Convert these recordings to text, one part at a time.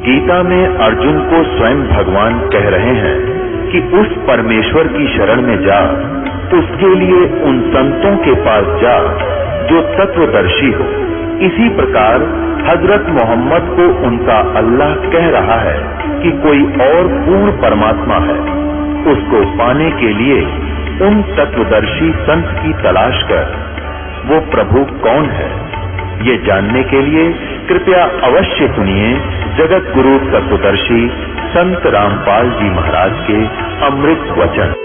गीता में अर्जुन को स्वयं भगवान कह रहे हैं कि उस परमेश्वर की शरण में जा, उसके लिए उन संतों के पास जा जो तत्वदर्शी हो। इसी प्रकार हजरत मोहम्मद को उनका अल्लाह कह रहा है कि कोई और पूर्ण परमात्मा है। उसको पाने के लिए उन तत्वदर्शी संत की तलाश कर। वो प्रभु कौन है, ये जानने के लिए कृपया अवश्य सुनिए जगत गुरु तत्वदर्शी संत रामपाल जी महाराज के अमृत वचन।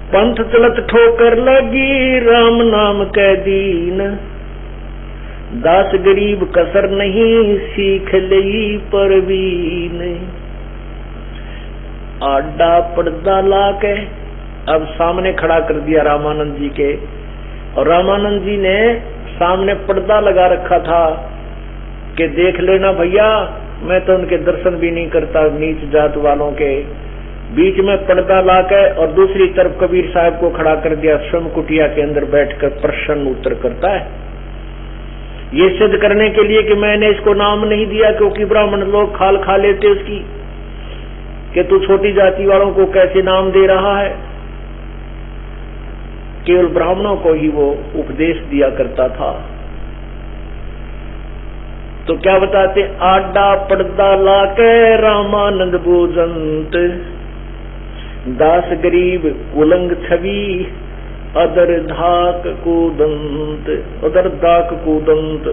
पंथ चलत ठोकर लगी राम नाम कै दीन, दास गरीब कसर नहीं सीख लई परवीन। आडा पर्दा लाके अब सामने खड़ा कर दिया रामानंद जी के, और रामानंद जी ने सामने पर्दा लगा रखा था कि देख लेना भैया, मैं तो उनके दर्शन भी नहीं करता नीच जात वालों के। बीच में पर्दा लाकर और दूसरी तरफ कबीर साहब को खड़ा कर दिया, स्वयं कुटिया के अंदर बैठकर प्रश्न उत्तर करता है। ये सिद्ध करने के लिए कि मैंने इसको नाम नहीं दिया क्योंकि ब्राह्मण लोग खाल खा लेते उसकी, कि तू छोटी जाति वालों को कैसे नाम दे रहा है। केवल ब्राह्मणों को ही वो उपदेश दिया करता था। तो क्या बताते, आडा पर्दा लाके रामानंद भूजंत, दास गरीब कुलंग छवि अदर धाक कूदंत। उधर दाक कूदंत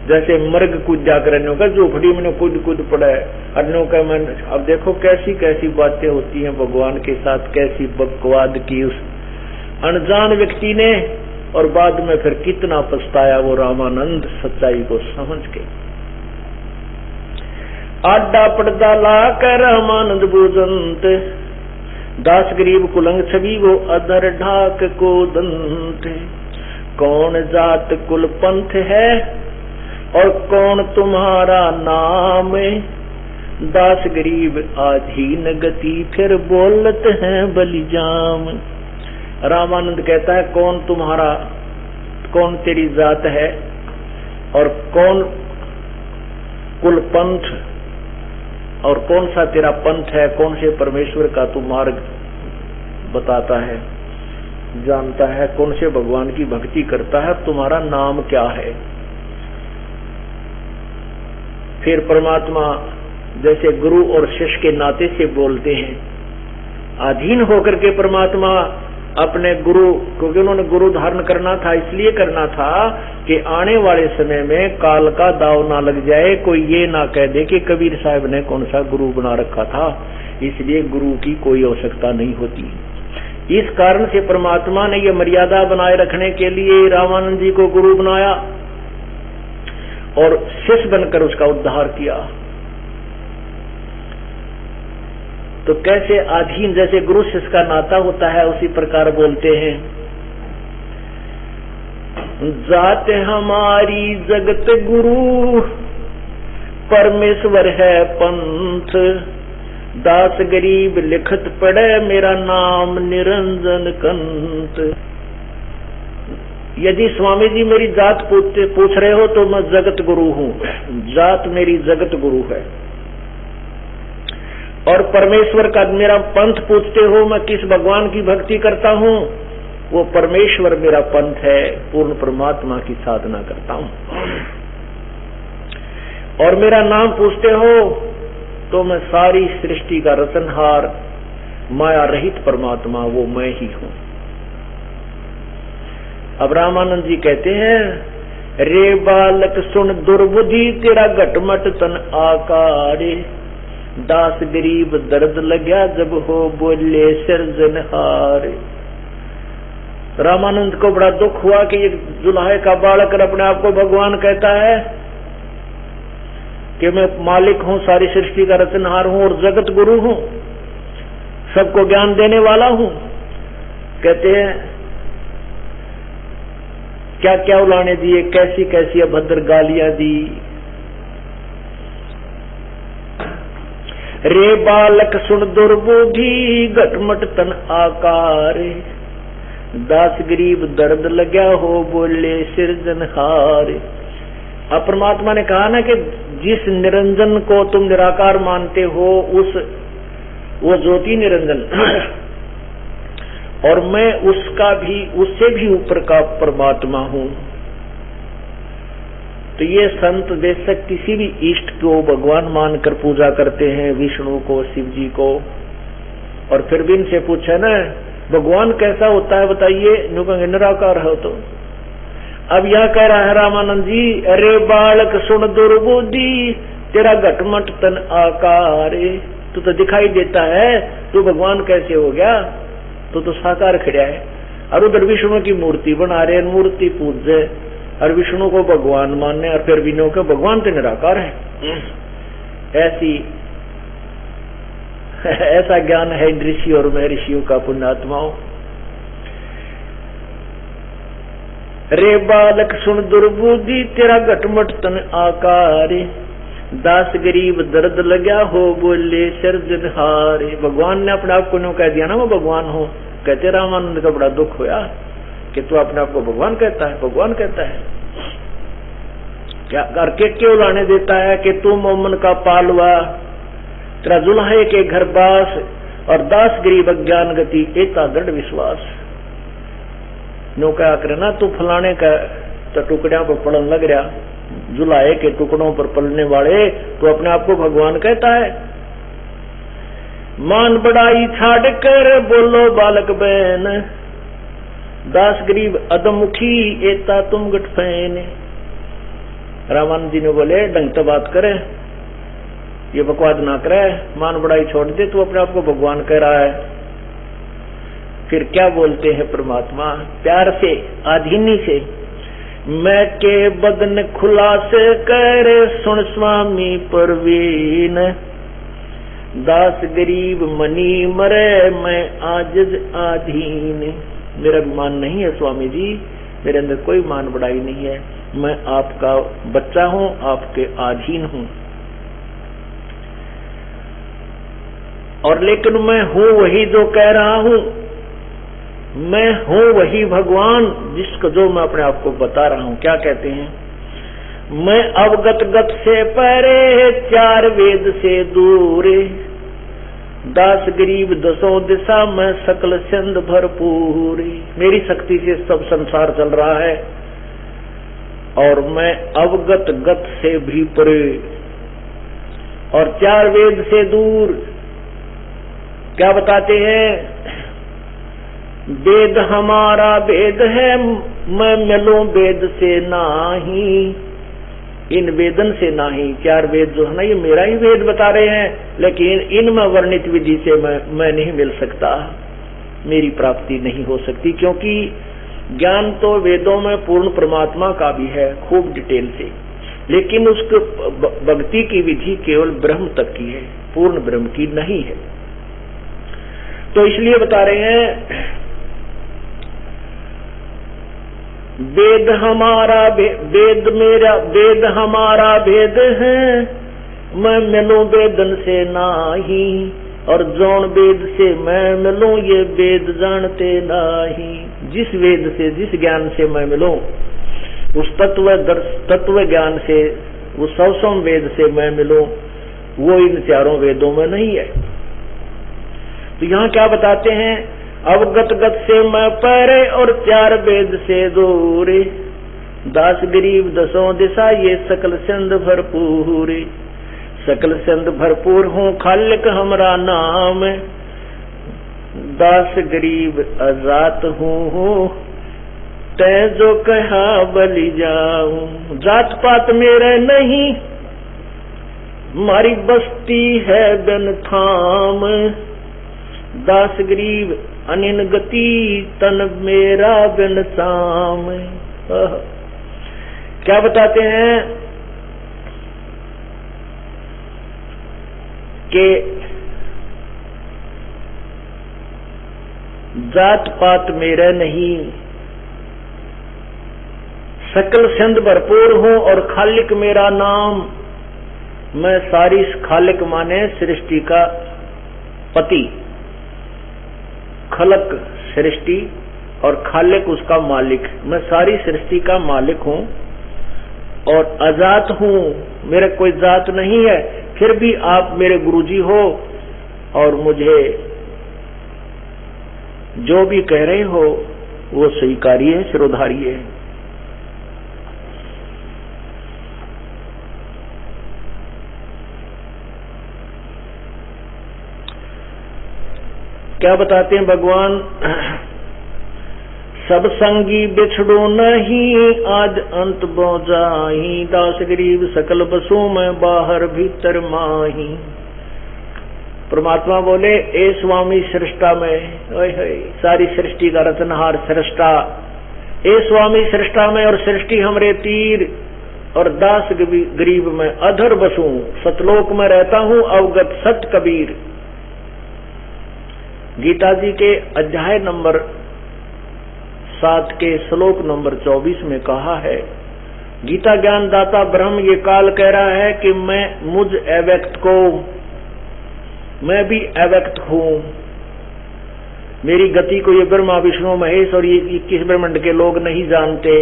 जैसे मर्ग कूद जाकर अन्यों का झोपड़ी में कूद कूद पड़ा है अन्यों का मन। अब देखो कैसी कैसी बातें होती हैं भगवान के साथ, कैसी बकवाद की उस अनजान व्यक्ति ने, और बाद में फिर कितना पछताया वो रामानंद सच्चाई को समझ के। आडा पर्दा लाकर रामानंद भूजंत, दास गरीब कुलंग छवि वो अधर ढाक को दंत। कौन जात कुल पंथ है और कौन तुम्हारा नाम, दास गरीब आधीन गति फिर बोलते हैं बलिजाम। रामानंद कहता है कौन तुम्हारा, कौन तेरी जात है और कौन कुल पंथ, और कौन सा तेरा पंथ है, कौन से परमेश्वर का तू मार्ग बताता है, जानता है, कौन से भगवान की भक्ति करता है, तुम्हारा नाम क्या है। फिर परमात्मा जैसे गुरु और शिष्य के नाते से बोलते हैं, अधीन होकर के परमात्मा अपने गुरु, क्योंकि उन्होंने गुरु धारण करना था, इसलिए करना था कि आने वाले समय में काल का दाव ना लग जाए, कोई ये ना कह दे कि कबीर साहब ने कौन सा गुरु बना रखा था, इसलिए गुरु की कोई आवश्यकता नहीं होती। इस कारण से परमात्मा ने ये मर्यादा बनाए रखने के लिए रामानंद जी को गुरु बनाया और शिष्य बनकर उसका उद्धार किया। तो कैसे अधीन, जैसे गुरु शिष्य का नाता होता है, उसी प्रकार बोलते हैं, जात हमारी जगत गुरु परमेश्वर है पंथ, दास गरीब लिखत पड़े मेरा नाम निरंजन कंत। यदि स्वामी जी मेरी जात पूछ रहे हो तो मैं जगत गुरु हूँ, जात मेरी जगत गुरु है। और परमेश्वर का मेरा पंथ पूछते हो, मैं किस भगवान की भक्ति करता हूँ, वो परमेश्वर मेरा पंथ है, पूर्ण परमात्मा की साधना करता हूँ। और मेरा नाम पूछते हो तो मैं सारी सृष्टि का रचनहार माया रहित परमात्मा वो मैं ही हूँ। अब रामानंद जी कहते हैं, रे बालक सुन दुर्बुद्धि तेरा घटमट तन आकारे, दास गरीब दर्द लग्या जब हो बोले सिरजनहारे। रामानंद को बड़ा दुख हुआ कि ये जुलाहे का बालक अपने आप को भगवान कहता है कि मैं मालिक हूँ, सारी सृष्टि का रचनहार हूँ और जगत गुरु हूँ, सबको ज्ञान देने वाला हूँ। कहते हैं क्या क्या उलाने दिए, कैसी कैसी अभद्र गालियां दी। रे बालक सुन दुर्बुद्धि घटमट तन आकारे, दास गरीब दर्द लग्या हो बोले सिरजनहारे। अब परमात्मा ने कहा ना कि जिस निरंजन को तुम निराकार मानते हो वो ज्योति निरंजन और मैं उससे भी ऊपर का परमात्मा हूँ। तो ये संत देशक किसी भी इष्ट को भगवान मानकर पूजा करते हैं, विष्णु को, शिव जी को, और फिर भी इनसे पूछे ना भगवान कैसा होता है बताइए, न्यू कहेंगे निराकार है। तो अब यह कह रहा है रामानंद जी, अरे बालक सुन दुर्बुद्धि तेरा घटमट तन आकारे, तू तो दिखाई देता है, तू भगवान कैसे हो गया, तो साकार खड़ा है। और उधर विष्णु की मूर्ति बना रहे, मूर्ति पूजे और विष्णु को भगवान मानने, और फिर विष्णु के भगवान तो निराकार है। ऐसा ज्ञान है ऋषि और महर्षियों का, पुण्यात्माओं। रे बालक सुन दुर्बुद्धि तेरा घटमट तन आकारे, दास गरीब दर्द लग्या हो बोले सिरजनहारे। भगवान ने अपने आप को न्यू कह दिया ना मैं भगवान हूँ। कहते रामानंद का बड़ा दुख हुआ कि तू अपने आप को भगवान कहता है, भगवान कहता है क्या करके क्यों लाने देता है कि तू मोमन का पालवा, तेरा जुल्हे के घर बास, और दास गरीब अज्ञान गति एता दृढ़ विश्वास। नो क्या करना तू फलाने का तो टुकड़िया पर पड़न लग रहा, जुलाहे के टुकड़ों पर पलने वाले तो अपने आप को भगवान कहता है। मान बड़ाई छाड़ कर बोलो बालक बहन, दास गरीब अदमुखी एता तुम गठफैन। रामानंद जी ने बोले ढंग तो बात करे, ये बकवाद ना करे, मान बड़ाई छोड़ दे, तू अपने आप को भगवान कह रहा है। फिर क्या बोलते हैं परमात्मा प्यार से, आधीनी से, मैं के बदन खुलास कर सुन स्वामी परवीन, दास गरीब मनी मरे मैं आजिज आधीन। मेरा अभिमान नहीं है स्वामी जी, मेरे अंदर कोई मान बढ़ाई नहीं है, मैं आपका बच्चा हूँ, आपके अधीन हूँ। और लेकिन मैं हूँ वही जो कह रहा हूँ, मैं हूँ वही भगवान जिसको जो मैं अपने आप को बता रहा हूँ। क्या कहते हैं, मैं अवगत गत से परे चार वेद से दूर, दास गरीब दसों दिशा में सकल चंद भरपूर। मेरी शक्ति से सब संसार चल रहा है और मैं अवगत गत से भी परे और चार वेद से दूर। क्या बताते हैं, वेद हमारा वेद है, मैं मिलूं वेद से नाही, इन वेदन से नाही। चार वेद जो है ना ये मेरा ही वेद बता रहे हैं, लेकिन इनमें वर्णित विधि से मैं नहीं मिल सकता, मेरी प्राप्ति नहीं हो सकती, क्योंकि ज्ञान तो वेदों में पूर्ण परमात्मा का भी है खूब डिटेल से, लेकिन उसको भक्ति की विधि केवल ब्रह्म तक की है, पूर्ण ब्रह्म की नहीं है। तो इसलिए बता रहे हैं वेद हमारा वेद मेरा, वेद हमारा वेद है, मैं मिलूं वेदन से नाही, और जौन वेद से मैं मिलूं ये वेद जानते नाही। जिस वेद से, जिस ज्ञान से मैं मिलूं, उस तत्व ज्ञान से, उस सौसम वेद से मैं मिलूं, वो इन चारों वेदों में नहीं है। तो यहाँ क्या बताते हैं, अवगत गत से मैं परे और चार वेद से दूर, दास गरीब दसों दिशा ये सकल चंद भरपूर। सकल चंद भरपूर हूँ खालिक हमरा नाम, दास गरीब अजात हूँ तै जो कहा बलि जाऊं। जात पात मेरे नहीं, मारी बस्ती है बिन थाम। दास गरीब अनिन गति, तन मेरा बिन साम। क्या बताते हैं कि जात पात मेरा नहीं, सकल सिंध भरपूर हूं और खालिक मेरा नाम। मैं सारी खालिक माने सृष्टि का पति, खलक सृष्टि और खालिक उसका मालिक। मैं सारी सृष्टि का मालिक हूं और अजात हूं, मेरा कोई जात नहीं है। फिर भी आप मेरे गुरुजी हो और मुझे जो भी कह रहे हो वो स्वीकारिए, सिरोधारिए। क्या बताते हैं भगवान, सब संगी बिछड़ो नहीं, आज अंत बो जाही। दास गरीब सकल बसों में बाहर भीतर माही। परमात्मा बोले, ए स्वामी सृष्टा में, सारी सृष्टि का रचनहार सृष्टा, ए स्वामी सृष्टा में और सृष्टि हमरे तीर, और दास गरीब में अधर बसूं, सतलोक में रहता हूं अवगत सत कबीर। गीता जी के अध्याय नंबर 7 के श्लोक नंबर 24 में कहा है, गीता ज्ञान दाता ब्रह्म ये काल कह रहा है कि मैं मुझ अव्यक्त को, मैं भी अव्यक्त हूं। मेरी गति को ये ब्रह्मा विष्णु महेश और ये 21 ब्रह्मांड के लोग नहीं जानते।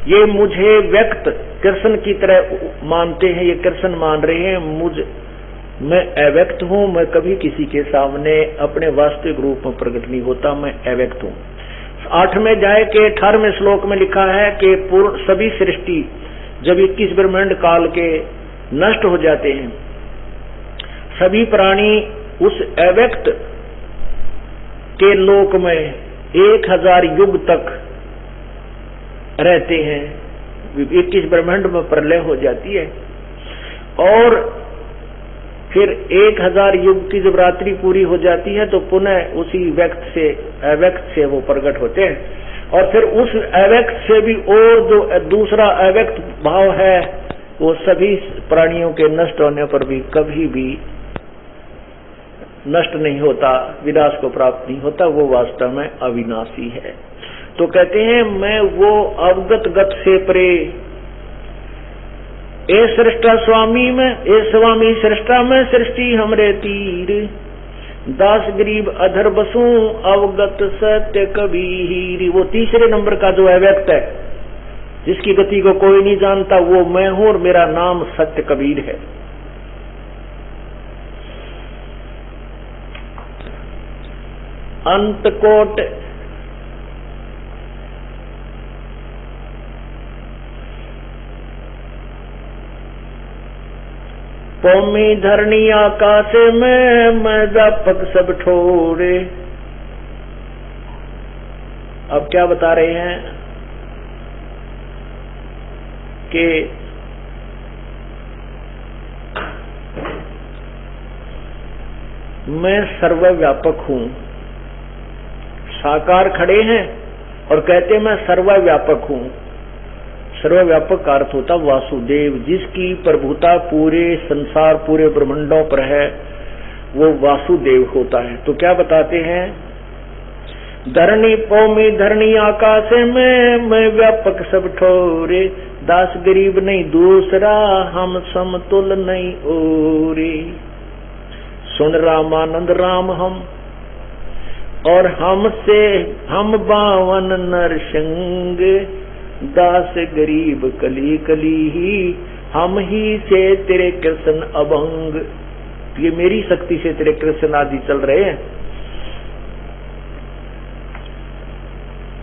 ये मुझे व्यक्त कृष्ण की तरह मानते हैं, ये कृष्ण मान रहे हैं। मैं अव्यक्त हूं, मैं कभी किसी के सामने अपने वास्तविक रूप में प्रकट नहीं होता, मैं अव्यक्त हूं। 8वें अध्याय के 18वें श्लोक में लिखा है कि पूर्ण सभी सृष्टि जब 21 ब्रह्मांड काल के नष्ट हो जाते हैं, सभी प्राणी उस अव्यक्त के लोक में 1000 युग तक रहते हैं। 21 ब्रह्मांड में प्रलय हो जाती है और फिर 1000 युग की जब रात्रि पूरी हो जाती है तो पुनः उसी व्यक्त से, अव्यक्त से वो प्रकट होते हैं। और फिर उस अव्यक्त से भी और जो दूसरा अव्यक्त भाव है, वो सभी प्राणियों के नष्ट होने पर भी कभी भी नष्ट नहीं होता, विनाश को प्राप्त नहीं होता, वो वास्तव में अविनाशी है। तो कहते हैं, मैं वो अवगत गत से परे, ए सृष्टा स्वामी में, ए स्वामी सृष्टा में सृष्टि हमरे तीर। दास गरीब अधर बसूं अवगत सत्य कबीर। वो तीसरे नंबर का जो अव्यक्त है, जिसकी गति को कोई नहीं जानता, वो मैं हूं और मेरा नाम सत्य कबीर है। अंतकोट पौमी धरणी आकाश में, मैं व्यापक सब ठोरे। अब क्या बता रहे हैं कि मैं सर्वव्यापक हूं। साकार खड़े हैं और कहते मैं सर्वव्यापक हूं। सर्वव्यापक का अर्थ होता वासुदेव, जिसकी प्रभुता पूरे संसार पूरे ब्रह्मांडों पर है, वो वासुदेव होता है। तो क्या बताते हैं, धरणी पौमी धरणी आकाश में, मैं व्यापक सब ठोरे। दास गरीब नहीं दूसरा, हम समतुल नहीं ओरे। सुन रामानंद राम हम, और हमसे हम बावन नरसंग। दास गरीब कली कली ही, हम ही से तेरे कृष्ण अभंग। ये मेरी शक्ति से तेरे कृष्ण आदि चल रहे हैं।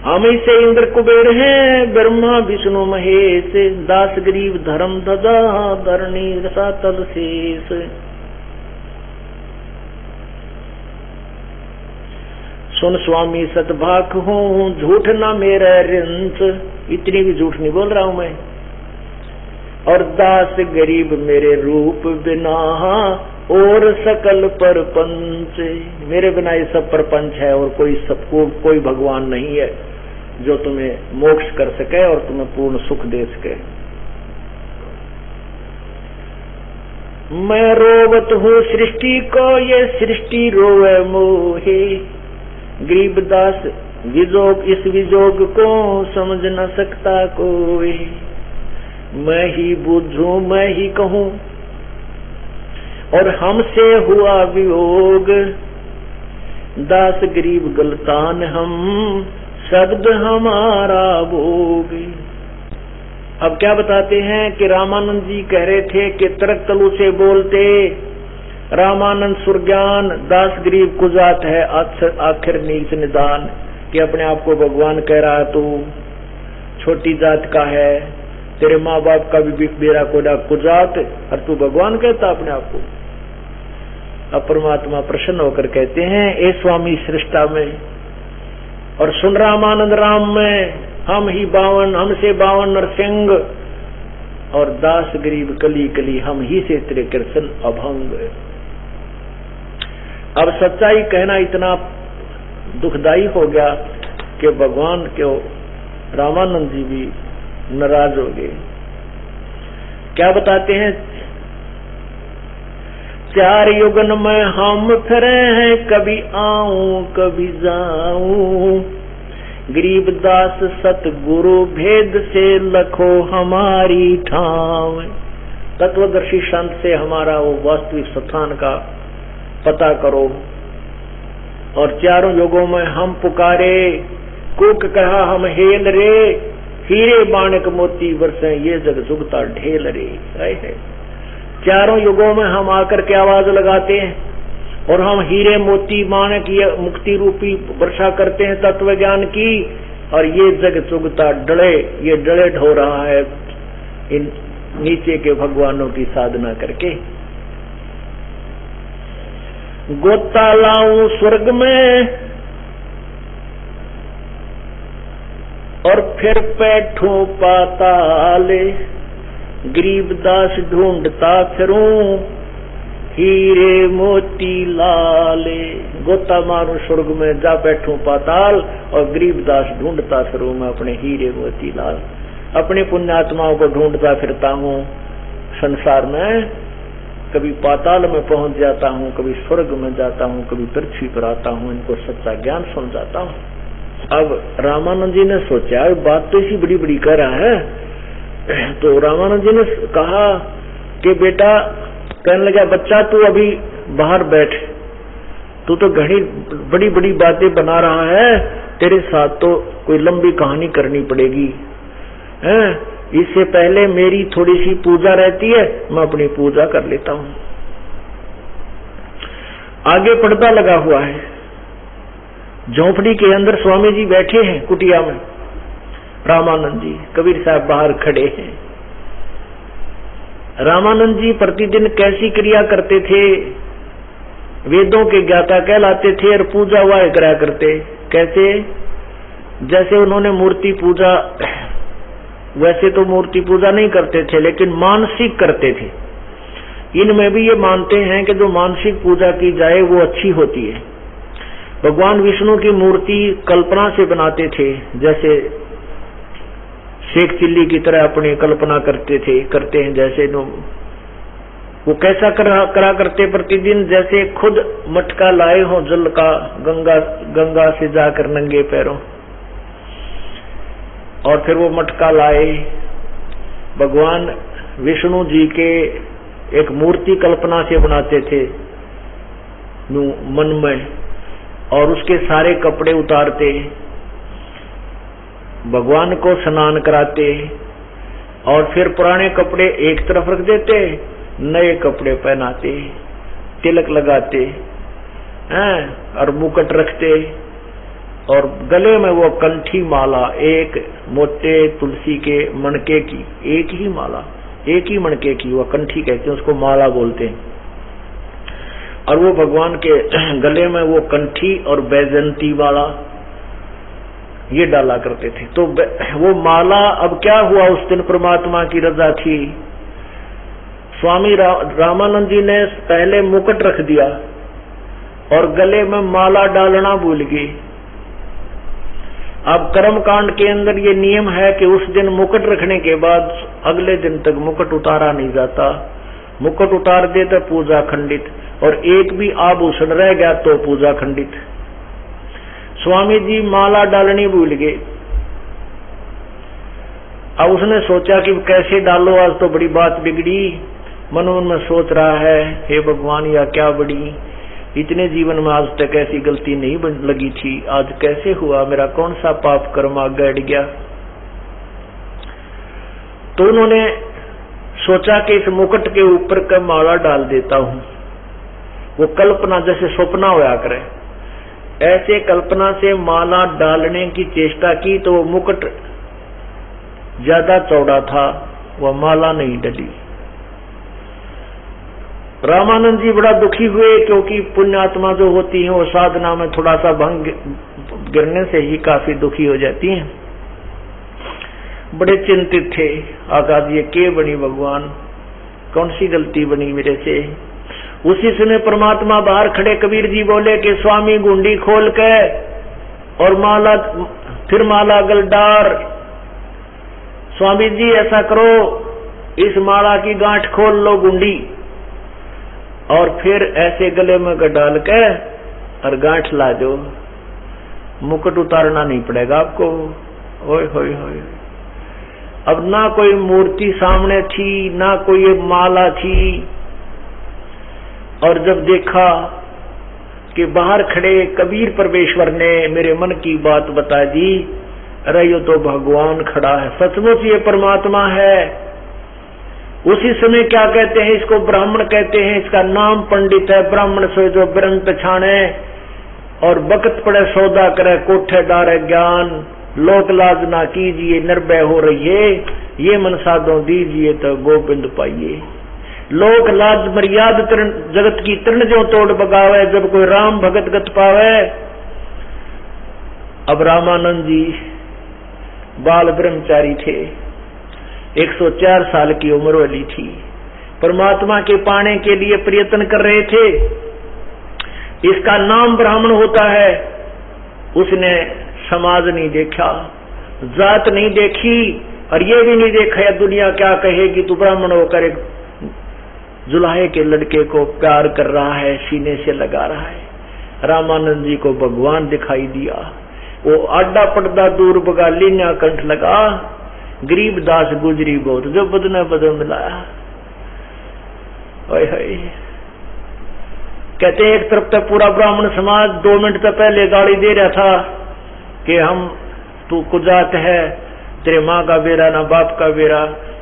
हम ही से इंद्र कुबेर हैं, ब्रह्मा विष्णु महेश। दास गरीब धर्म ध्वजा, धरणी रसातल शेष। सुन स्वामी सतभाक हूँ, झूठ ना मेरा रिंच, इतनी भी झूठ नहीं बोल रहा हूं मैं। और दास गरीब मेरे रूप बिना और सकल परपंच, मेरे बिना ये सब परपंच है और कोई भगवान नहीं है जो तुम्हें मोक्ष कर सके और तुम्हें पूर्ण सुख दे सके। मैं रोवत हूँ सृष्टि को, ये सृष्टि रोवे मोहे, गरीबदास विजोग इस विजोग को समझ न सकता कोई। मैं ही बुझूं मैं ही कहूँ और हमसे हुआ वियोग, दास गरीब गलतान हम शब्द हमारा भोग। अब क्या बताते हैं कि रामानंद जी कह रहे थे कि तर्क तलु से बोलते रामानंद सुरज्ञान, दास गरीब कुजात है आखिर नीच निदान, कि अपने आप को भगवान कह रहा है, तू छोटी जात का है, तेरे माँ बाप का भी बेरा कोडा कुजात, और तू भगवान कहता अपने आप को। अब परमात्मा प्रसन्न होकर कहते हैं, ए स्वामी सृष्टा में और सुन रामानंद राम में, हम ही बावन हमसे बावन नरसिंह और दास गरीब कली कली हम ही से तेरे कृष्ण अभंग। अब सच्चाई कहना इतना दुखदाई हो गया कि भगवान क्यों रामानंद जी भी नाराज हो गए। क्या बताते हैं, चार युगन में हम फिरे हैं, कभी आऊं कभी जाऊं, गरीबदास सतगुरु भेद से लखो हमारी ठाव। तत्वदर्शी संत से हमारा वो वास्तविक स्थान का पता करो। और चारों युगों में हम पुकारे, कुक कहा हम हेल रे, हीरे बाणक मोती बरसे ये जग जुगता ढेल रे। है चारों युगों में हम आकर के आवाज लगाते हैं और हम हीरे मोती माणक ये मुक्ति रूपी वर्षा करते हैं तत्व ज्ञान की, और ये जग चुगता डले, ये डले ढो रहा है इन नीचे के भगवानों की साधना करके। गोता लाऊं स्वर्ग में और फिर बैठूं पाताले, गरीबदास ढूंढता फिरूं हीरे मोती लाले। गोता मारूं स्वर्ग में, जा बैठूं पाताल, और गरीबदास ढूंढता फिरूं मैं अपने हीरे मोती लाल। अपने पुण्यात्माओं को ढूंढता फिरता हूँ संसार में, कभी पाताल में पहुंच जाता हूँ, कभी स्वर्ग में जाता हूँ, कभी पृथ्वी पर आता हूँ, इनको सच्चा ज्ञान समझाता हूँ। अब रामानंद जी ने सोचा बात तो इसी बड़ी बड़ी कर रहा है, तो रामानंद जी ने कहा कि बेटा, कहने लगा बच्चा तू अभी बाहर बैठ, तू तो घनी बड़ी बड़ी बातें बना रहा है, तेरे साथ तो कोई लंबी कहानी करनी पड़ेगी हैं। इससे पहले मेरी थोड़ी सी पूजा रहती है, मैं अपनी पूजा कर लेता हूँ। आगे पर्दा लगा हुआ है, झोंपड़ी के अंदर स्वामी जी बैठे हैं कुटिया में, रामानंद जी कबीर साहब बाहर खड़े हैं। रामानंद जी प्रतिदिन कैसी क्रिया करते थे, वेदों के ज्ञाता कहलाते थे और पूजा वाह करा करते। कैसे? जैसे उन्होंने मूर्ति पूजा, वैसे तो मूर्ति पूजा नहीं करते थे लेकिन मानसिक करते थे। इनमें भी ये मानते हैं कि जो मानसिक पूजा की जाए वो अच्छी होती है। भगवान विष्णु की मूर्ति कल्पना से बनाते थे, जैसे शेख चिल्ली की तरह अपनी कल्पना करते हैं। जैसे वो कैसा करा करते प्रतिदिन, जैसे खुद मटका लाए हो जल का गंगा से जाकर नंगे पैरों, और फिर वो मटका लाए, भगवान विष्णु जी के एक मूर्ति कल्पना से बनाते थे मन में, और उसके सारे कपड़े उतारते, भगवान को स्नान कराते, और फिर पुराने कपड़े एक तरफ रख देते, नए कपड़े पहनाते, तिलक लगाते हैं और मुकुट रखते, और गले में वो कंठी माला, एक मोटे तुलसी के मणके की एक ही माला, एक ही मणके की वो कंठी कहते हैं, उसको माला बोलते हैं। और वो भगवान के गले में वो कंठी और बैजंती वाला ये डाला करते थे। तो वो माला, अब क्या हुआ, उस दिन परमात्मा की रजा थी, स्वामी रामानंद जी ने पहले मुकुट रख दिया और गले में माला डालना भूल गए। अब कर्म कांड के अंदर ये नियम है कि उस दिन मुकुट रखने के बाद अगले दिन तक मुकुट उतारा नहीं जाता। मुकुट उतार दे तो पूजा खंडित, और एक भी आभूषण रह गया तो पूजा खंडित। स्वामी जी माला डालनी भूल गए। अब उसने सोचा कि कैसे डालो, आज तो बड़ी बात बिगड़ी। मन में सोच रहा है, हे भगवान, या क्या बड़ी, इतने जीवन में आज तक ऐसी गलती नहीं लगी थी, आज कैसे हुआ, मेरा कौन सा पाप कर्म आगे अड़ गया। तो उन्होंने सोचा कि इस मुकुट के ऊपर का माला डाल देता हूं। वो कल्पना जैसे स्वप्न होया करे, ऐसे कल्पना से माला डालने की चेष्टा की तो वो मुकुट ज्यादा चौड़ा था, वह माला नहीं डली। रामानंद जी बड़ा दुखी हुए, क्योंकि पुण्यात्मा जो होती हैं वो साधना में थोड़ा सा भंग गिरने से ही काफी दुखी हो जाती हैं। बड़े चिंतित थे, आकाश ये के बनी भगवान, कौन सी गलती बनी मेरे से। उसी समय परमात्मा बाहर खड़े कबीर जी बोले कि स्वामी गुंडी खोल के और माला, फिर माला गलडार। स्वामी जी ऐसा करो, इस माला की गांठ खोल लो गुंडी, और फिर ऐसे गले में डाल के और गांठ ला दो, मुकुट उतारना नहीं पड़ेगा आपको। ओए होए होए, अब ना कोई मूर्ति सामने थी, ना कोई माला थी। और जब देखा कि बाहर खड़े कबीर परमेश्वर ने मेरे मन की बात बता दी, अरे ये तो भगवान खड़ा है, सचमुच ये परमात्मा है। उसी समय क्या कहते हैं, इसको ब्राह्मण कहते हैं, इसका नाम पंडित है। ब्राह्मण से जो ब्रह्म पछाणे और बकत पड़े सौदा करे, कोठे डारे ज्ञान, लोक लाज ना कीजिए निर्भय हो रहिए, ये मनसा दो दीजिए तो गोविंद पाइए। लोक लाज मर्याद जगत की तृण जो तोड़ बगावे, जब कोई राम भगत गत पावे। अब रामानंद जी बाल ब्रह्मचारी थे, 104 साल की उम्र वाली थी, परमात्मा के पाने के लिए प्रयत्न कर रहे थे। इसका नाम ब्राह्मण होता है। उसने समाज नहीं देखा, जात नहीं देखी, और ये भी नहीं देखा या दुनिया क्या कहेगी, तू ब्राह्मण होकर एक जुलाहे के लड़के को प्यार कर रहा है, सीने से लगा रहा है। रामानंद जी को भगवान दिखाई दिया। वो आडा पड़दा दूर बगा लीना कंठ लगा, गरीब दास गुजरी बहुत, जो बदन बदन मिलाया। कहते हैं एक तरफ तक पूरा ब्राह्मण समाज 2 मिनट तक पहले गाली दे रहा था कि हम, तू कुजात है, तेरे माँ का बेरा ना बाप का बेरा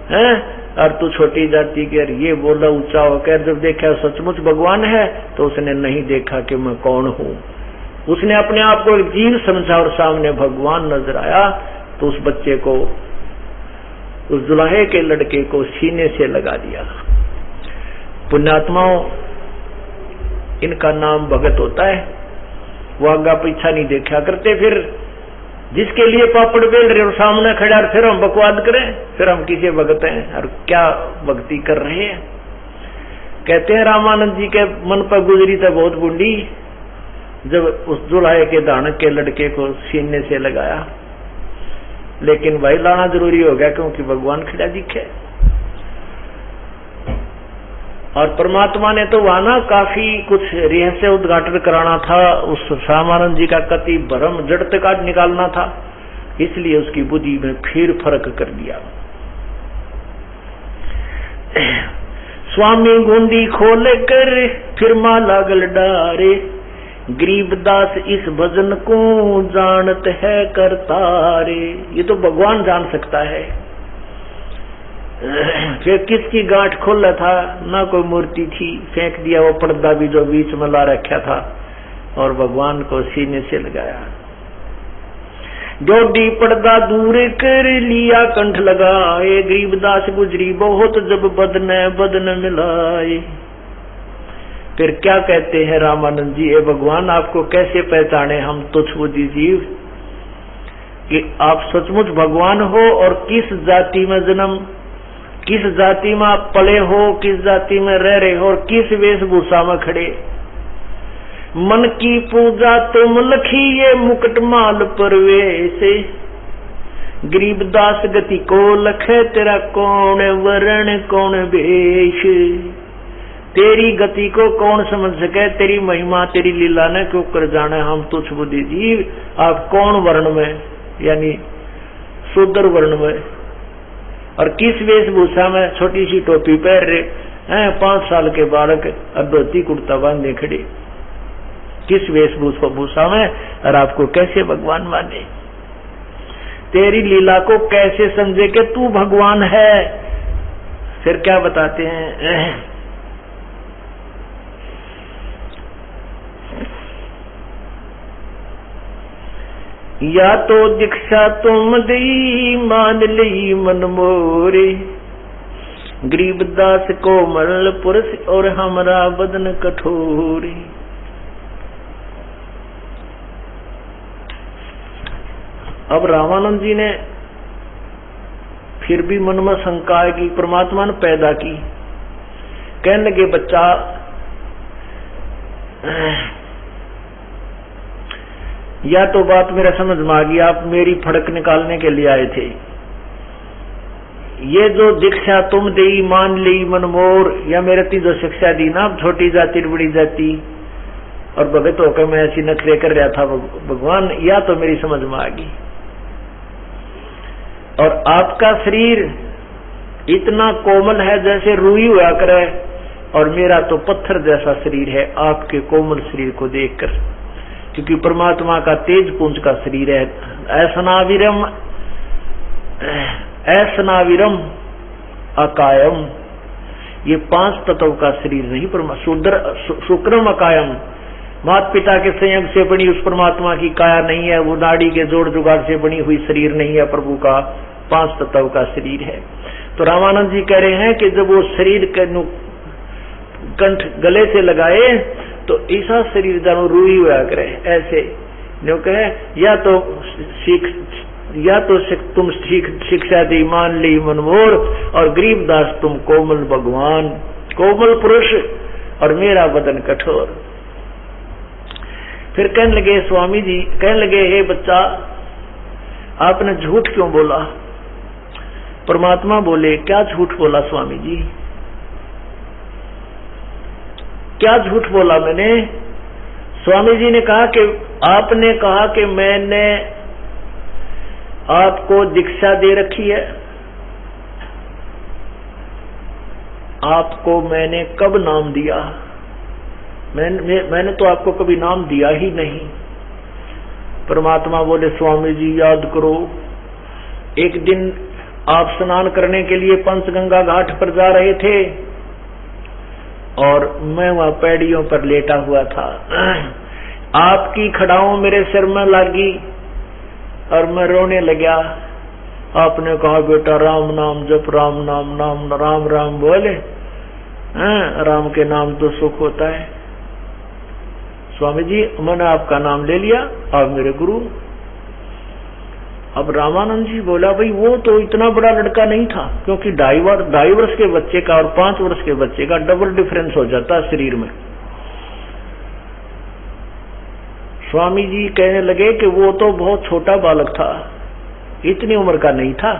है, और तू छोटी जाति के, ये बोला ऊंचा होकर। जब देखा सचमुच भगवान है तो उसने नहीं देखा कि मैं कौन हूँ। उसने अपने आप को एक जीव समझा और सामने भगवान नजर आया। तो उस बच्चे को, उस दुल्हे के लड़के को सीने से लगा दिया। पुण्यात्माओं, इनका नाम भगत होता है। वो आगा पीछा नहीं देखा करते। फिर जिसके लिए पापड़ बेल रहे और सामने खड़ा, और फिर हम बकवाद करें, फिर हम किसे भगत हैं और क्या भक्ति कर रहे हैं। कहते हैं रामानंद जी के मन पर गुजरी तो बहुत बूंदी, जब उस दुल्हे के दानक के लड़के को सीने से लगाया। लेकिन भाई लाना जरूरी हो गया, क्योंकि भगवान खड़ा दिखे। और परमात्मा ने तो वहां ना काफी कुछ रहस्य उद्घाटन कराना था। उस रामानंद जी का कति भ्रम जड़ काट निकालना था, इसलिए उसकी बुद्धि में फिर फर्क कर दिया। स्वामी गुंडी खोल कर फिर माला गल डारे, गरीबदास इस भजन को जानत है करतारे। ये तो भगवान जान सकता है। फिर किसकी गांठ खोला था, ना कोई मूर्ति थी, फेंक दिया वो पर्दा भी जो बीच में ला रखा था, और भगवान को सीने से लगाया। जोड़ी पर्दा दूर कर लिया कंठ लगाए, गरीबदास गुजरी बहुत जब बदन बदन मिलाए। फिर क्या कहते हैं रामानंद जी, ए भगवान आपको कैसे पहचाने हम तुच्छबुद्धि जीव, कि आप सचमुच भगवान हो और किस जाति में जन्म, किस जाति में आप पले हो, किस जाति में रह रहे हो और किस वेशभूषा में खड़े। मन की पूजा तुम लखी ये मुकुट माल परवेश, गरीबदास गति को लखे तेरा कौन वरण कौन वेश। तेरी गति को कौन समझ सके, तेरी महिमा तेरी लीला ने क्यों कर जाने हम तुच्छबुद्धि जीव। आप कौन वर्ण में, यानी शूद्र वर्ण में, और किस वेशभूषा में, छोटी सी टोपी पहन रहे हैं, 5 साल के बालक और धोती कुर्ता बांधे खड़े, किस वेशभूषा में, और आपको कैसे भगवान माने, तेरी लीला को कैसे समझे कि तू भगवान है। फिर क्या बताते हैं, या तो दीक्षा तुम दी मान ली मन मोरे, गरीबदास को मल पुरुष और हमरा बदन कठोरे। अब रामानंद जी ने फिर भी मन में शंका की, परमात्मा ने पैदा की, कहने लगे बच्चा या तो बात मेरा समझ में आ गई, आप मेरी फड़क निकालने के लिए आए थे। ये जो दीक्षा तुम दी मान ली मन मोर, या मेरे ती जो शिक्षा दी ना, छोटी जाति बड़ी जाति और भगत होकर मैं ऐसी नखरे कर रहा था भगवान, या तो मेरी समझ में आ गई। और आपका शरीर इतना कोमल है जैसे रुई हुआ करे, और मेरा तो पत्थर जैसा शरीर है आपके कोमल शरीर को देखकर, क्योंकि परमात्मा का तेज पुंज का शरीर है। ऐसनाविरम अकायम, ये 5 तत्व का शरीर नहीं, शुक्रम अकायम, माता पिता के संयोग से बनी उस परमात्मा की काया नहीं है, वो नाड़ी के जोड़ जुगाड़ से बनी हुई शरीर नहीं है, प्रभु का 5 तत्व का शरीर है। तो रामानंद जी कह रहे हैं कि जब वो शरीर के कंठ गले से लगाए तो ऐसा शरीर जानो रूही हुआ करे, ऐसे जो कहे, या तो तुम शिक्षा दी मान ली मनमोर, और गरीबदास तुम कोमल भगवान, कोमल पुरुष और मेरा बदन कठोर। फिर कहने लगे स्वामी जी, कहने लगे हे बच्चा आपने झूठ क्यों बोला। परमात्मा बोले क्या झूठ बोला स्वामी जी, क्या झूठ बोला मैंने। स्वामी जी ने कहा कि आपने कहा कि मैंने आपको दीक्षा दे रखी है, आपको मैंने कब नाम दिया, मैंने तो आपको कभी नाम दिया ही नहीं। परमात्मा बोले स्वामी जी याद करो, एक दिन आप स्नान करने के लिए पंचगंगा घाट पर जा रहे थे और मैं वहां पैड़ियों पर लेटा हुआ था, आपकी खड़ाओं मेरे सिर में लगी और मैं रोने लगा। आपने कहा बेटा राम नाम जप, राम नाम नाम राम राम बोले, राम के नाम तो सुख होता है। स्वामी जी मैंने आपका नाम ले लिया, आप मेरे गुरु। अब रामानंद जी बोला भाई वो तो इतना बड़ा लड़का नहीं था, क्योंकि 2.5 वर्ष के बच्चे का और 5 वर्ष के बच्चे का डबल डिफरेंस हो जाता है शरीर में। स्वामी जी कहने लगे कि वो तो बहुत छोटा बालक था, इतनी उम्र का नहीं था।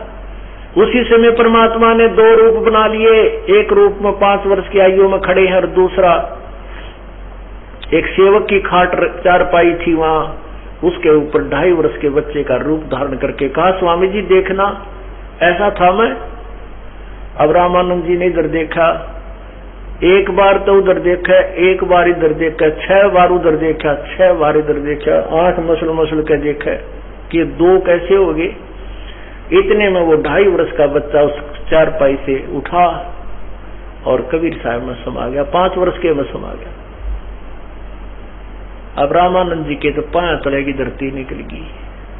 उसी समय परमात्मा ने 2 रूप बना लिए, एक रूप में 5 वर्ष की आयु में खड़े हैं और दूसरा एक सेवक की खाट चारपाई थी वहां, उसके ऊपर 2.5 वर्ष के बच्चे का रूप धारण करके कहा स्वामी जी देखना ऐसा था मैं। अब रामानंद जी ने इधर देखा, एक बार तो उधर देखा, एक बार इधर देखा, 6 बार उधर देखा, 6 बार इधर देखा, 8 मसल के देखा कि 2 कैसे हो गए। इतने में वो 2.5 वर्ष का बच्चा उस चारपाई से उठा और कबीर साहब में समा गया, 5 वर्ष के में समा गया। अब रामानंद जी के तो पांव तले की धरती निकल गई।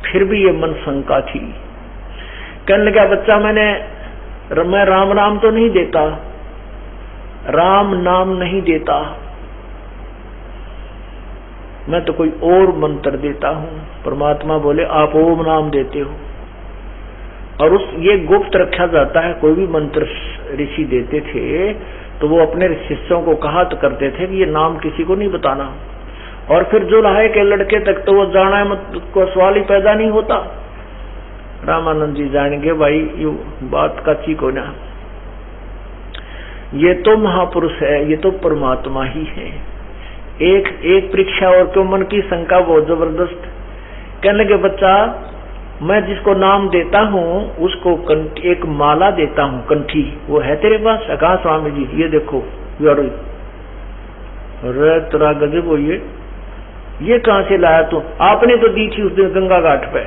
फिर भी ये मन शंका थी, कहने लगा बच्चा मैं राम नाम तो नहीं देता, राम नाम नहीं देता, मैं तो कोई और मंत्र देता हूँ। परमात्मा बोले आप ओम नाम देते हो, और उस ये गुप्त रखा जाता है। कोई भी मंत्र ऋषि देते थे तो वो अपने शिष्यों को कहा तो करते थे कि ये नाम किसी को नहीं बताना, और फिर जो रहा के लड़के तक तो वो जाना मत को सवाल ही पैदा नहीं होता। रामानंद जी जानेंगे भाई यू बात काची को ना, ये तो महापुरुष है, ये तो परमात्मा ही है। एक परीक्षा और क्यों, मन की शंका बहुत जबरदस्त। कहने लगे बच्चा मैं जिसको नाम देता हूँ उसको एक माला देता हूँ कंठी, वो है तेरे पास? कहा स्वामी जी ये देखो यार, तेरा गजब हो, ये कहां से लाया तू? आपने तो दी थी उस दिन गंगा घाट पे।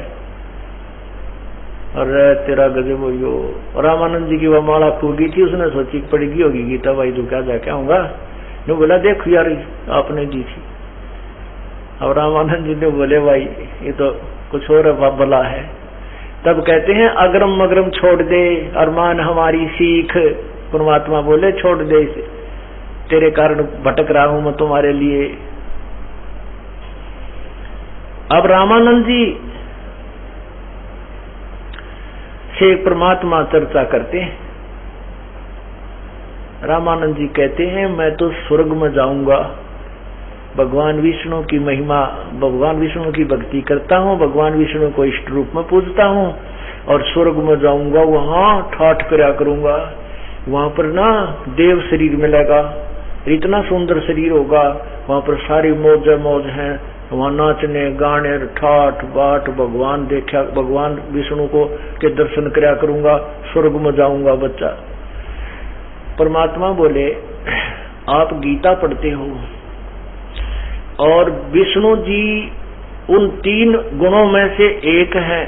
अरे तेरा गजब हो यो। रामानंद जी की वह माला खो गई थी, उसने सोची पड़ेगी होगी गीता भाई तू क्या जाके आऊंगा। ने बोला देखो यार आपने दी थी। अब रामानंद जी ने बोले भाई ये तो कुछ और भला है। तब कहते हैं अगरम मगरम छोड़ दे अरमान हमारी सीख। परमात्मा बोले छोड़ दे इसे, तेरे कारण भटक रहा हूं मैं तुम्हारे लिए। अब रामानंद जी से परमात्मा चर्चा करते हैं। रामानंद जी कहते हैं मैं तो स्वर्ग में जाऊंगा, भगवान विष्णु की महिमा, भगवान विष्णु की भक्ति करता हूँ, भगवान विष्णु को इष्ट रूप में पूजता हूँ, और स्वर्ग में जाऊंगा वहां ठाठ करया करूंगा। वहां पर ना देव शरीर मिलेगा, इतना सुंदर शरीर होगा, वहां पर सारी मौज मौज है, वहां नाचने गाने ठाठ बाट, भगवान देखा, भगवान विष्णु को के दर्शन करया करूंगा, स्वर्ग में जाऊंगा बच्चा। परमात्मा बोले आप गीता पढ़ते हो और विष्णु जी उन 3 गुणों में से एक है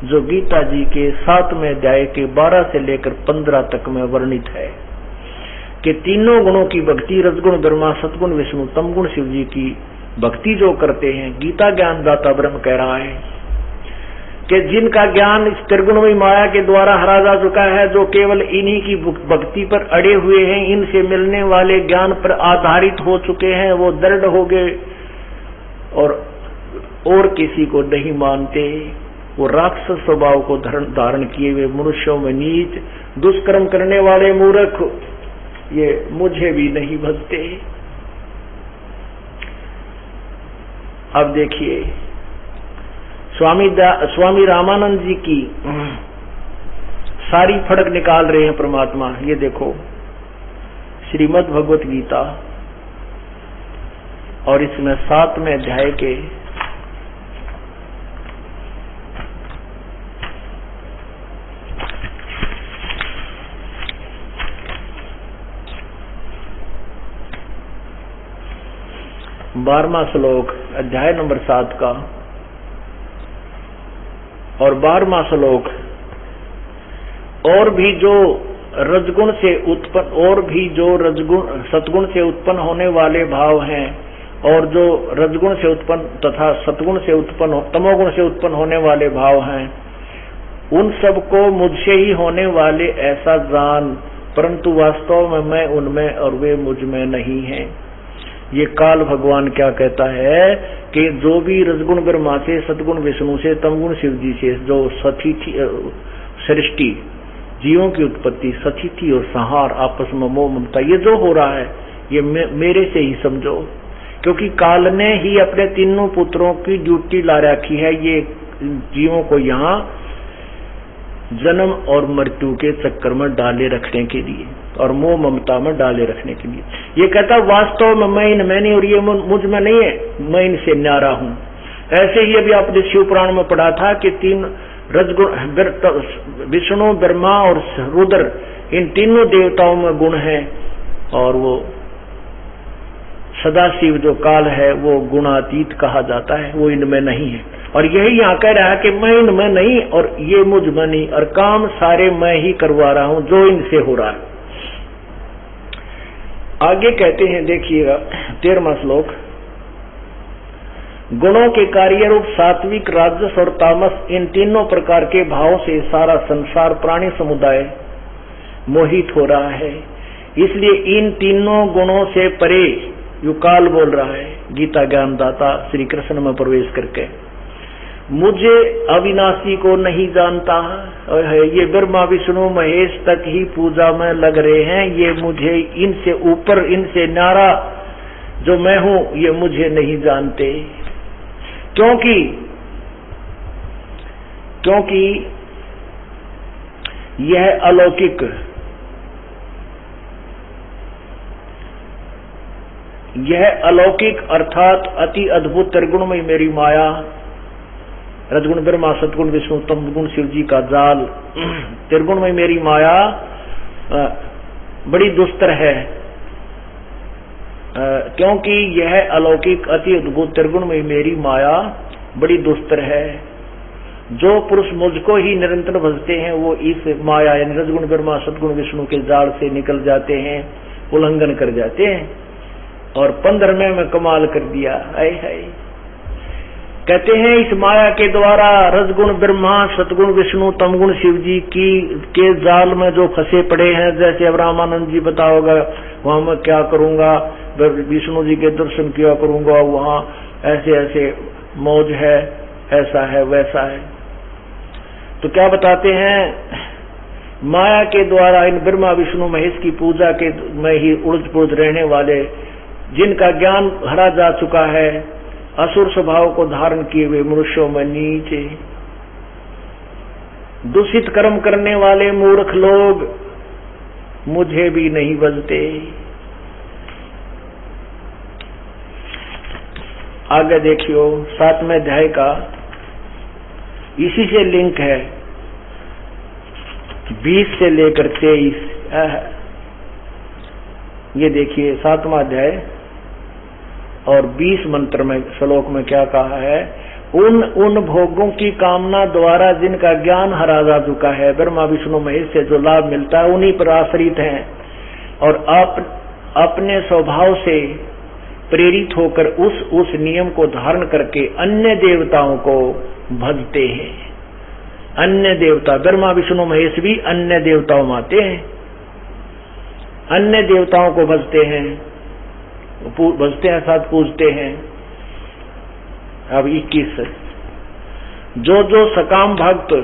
जो गीता जी के 7वें अध्याय के 12 से लेकर 15 तक में वर्णित है कि तीनों गुणों की भक्ति, रजगुण ब्रह्मा, सतगुण विष्णु, तमगुण शिव जी की भक्ति जो करते हैं, गीता ज्ञान दाता ब्रह्म कह रहा है कि जिनका ज्ञान इस त्रिगुणमयी माया के द्वारा हरा जा चुका है, जो केवल इन्हीं की भक्ति पर अड़े हुए हैं, इनसे मिलने वाले ज्ञान पर आधारित हो चुके हैं, वो दृढ़ हो गए और किसी को नहीं मानते। वो राक्षस स्वभाव को धारण किए हुए मनुष्यों में नीच दुष्कर्म करने वाले मूर्ख, ये मुझे भी नहीं भजते। अब देखिए स्वामी रामानंद जी की सारी फड़क निकाल रहे हैं परमात्मा। ये देखो श्रीमद् भगवत गीता, और इसमें 7वें अध्याय के 12वां श्लोक अध्याय नंबर 7 का और 12वां श्लोक, और भी जो रजगुण से सतगुण से उत्पन्न होने वाले भाव हैं, और जो रजगुण से उत्पन्न तथा सतगुण से उत्पन्न, तमोगुण से उत्पन्न होने वाले भाव हैं, उन सबको मुझसे ही होने वाले ऐसा जान, परंतु वास्तव में मैं उनमें और वे मुझ में नहीं हैं। ये काल भगवान क्या कहता है कि जो भी रजगुण ब्रह्मा से, सतगुण विष्णु से, तमगुण शिव जी से जो सृष्टि, जीवों की उत्पत्ति, सतिथि और संहार, आपस में मोह ममता, ये जो हो रहा है ये मेरे से ही समझो, क्योंकि काल ने ही अपने तीनों पुत्रों की ड्यूटी ला रखी है, ये जीवों को यहाँ जन्म और मृत्यु के चक्कर में डाले रखने के लिए और मोह ममता में डाले रखने के लिए। ये कहता वास्तव में मैं इनमें नहीं और ये मुझ में नहीं है, मैं इनसे न्यारा हूं। ऐसे ही अभी आपने शिव पुराण में पढ़ा था कि 3 रजगुण, विष्णु, ब्रह्मा और रुद्र, इन तीनों देवताओं में गुण है, और वो सदाशिव जो काल है वो गुणातीत कहा जाता है, वो इनमें नहीं है। और यही यहाँ कह रहा है कि मैं इनमें नहीं और ये मुझ में नहीं, और काम सारे मैं ही करवा रहा हूं जो इनसे हो रहा है। आगे कहते हैं, देखिएगा 13वां श्लोक, गुणों के कार्य रूप सात्विक, राजस और तामस, इन तीनों प्रकार के भाव से सारा संसार प्राणी समुदाय मोहित हो रहा है। इसलिए इन तीनों गुणों से परे, युकाल बोल रहा है, गीता ज्ञानदाता श्री कृष्ण में प्रवेश करके, मुझे अविनाशी को नहीं जानता है, ये ब्रह्मा विष्णु महेश तक ही पूजा में लग रहे हैं, ये मुझे इनसे ऊपर इनसे न्यारा जो मैं हूं ये मुझे नहीं जानते। क्योंकि यह अलौकिक अर्थात अति अद्भुत त्रिगुणमय मेरी माया, रजगुण ब्रह्मा सतगुण विष्णु तमगुण शिव जी का जाल, त्रिगुणमय मेरी माया बड़ी दुस्तर है। क्योंकि यह अलौकिक अति अद्भुत त्रिगुणमय मेरी माया बड़ी दुस्तर है। जो पुरुष मुझको ही निरंतर भजते हैं वो इस माया यानी रजगुण ब्रह्मा सतगुण विष्णु के जाल से निकल जाते हैं, उल्लंघन कर जाते हैं। और 15वें में कमाल कर दिया, हाय हाय। कहते हैं इस माया के द्वारा रजगुण ब्रह्मा सतगुण विष्णु तमगुण शिव जी के जाल में जो फंसे पड़े हैं, जैसे अब रामानंद जी बताओगा वहां मैं क्या करूंगा, विष्णु जी के दर्शन किया करूंगा, वहां ऐसे ऐसे मौज है, ऐसा है वैसा है। तो क्या बताते हैं, माया के द्वारा इन ब्रह्मा विष्णु महेश की पूजा के में ही उलझ पुलझ रहने वाले, जिनका ज्ञान हरा जा चुका है, असुर स्वभाव को धारण किए हुए मनुष्यों में नीचे दूषित कर्म करने वाले मूर्ख लोग मुझे भी नहीं बजते। आगे देखियो 7वें अध्याय का इसी से लिंक है, 20 से लेकर 23। ये देखिए 7वां अध्याय और 20 मंत्र में श्लोक में क्या कहा है, उन भोगों की कामना द्वारा जिनका ज्ञान हरा जा चुका है, ब्रह्मा विष्णु महेश से जो लाभ मिलता है उन्हीं पर आश्रित हैं और अपने स्वभाव से प्रेरित होकर उस नियम को धारण करके अन्य देवताओं को भजते हैं। अन्य देवता ब्रह्मा विष्णु महेश भी अन्य देवताओं में आते हैं, अन्य देवताओं को भजते हैं, साथ पूजते हैं। अब 21, जो सकाम भक्त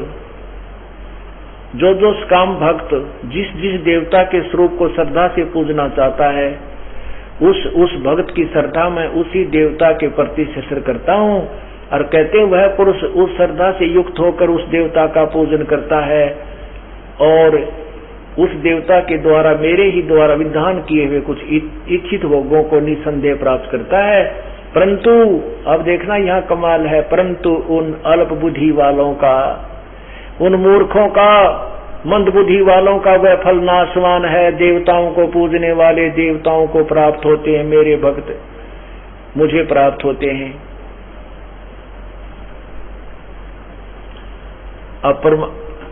जिस देवता के स्वरूप को श्रद्धा से पूजना चाहता है, उस भक्त की श्रद्धा में उसी देवता के प्रति शिष्य करता हूँ। और कहते वह पुरुष उस श्रद्धा से युक्त होकर उस देवता का पूजन करता है और उस देवता के द्वारा मेरे ही द्वारा विधान किए हुए कुछ इच्छित भोगों को निसंदेह प्राप्त करता है। परंतु अब देखना यहाँ कमाल है, परंतु उन अल्प बुद्धि वालों का, उन मूर्खों का, मंद बुद्धि वालों का वह फल नाशवान है। देवताओं को पूजने वाले देवताओं को प्राप्त होते हैं, मेरे भक्त मुझे प्राप्त होते हैं। अब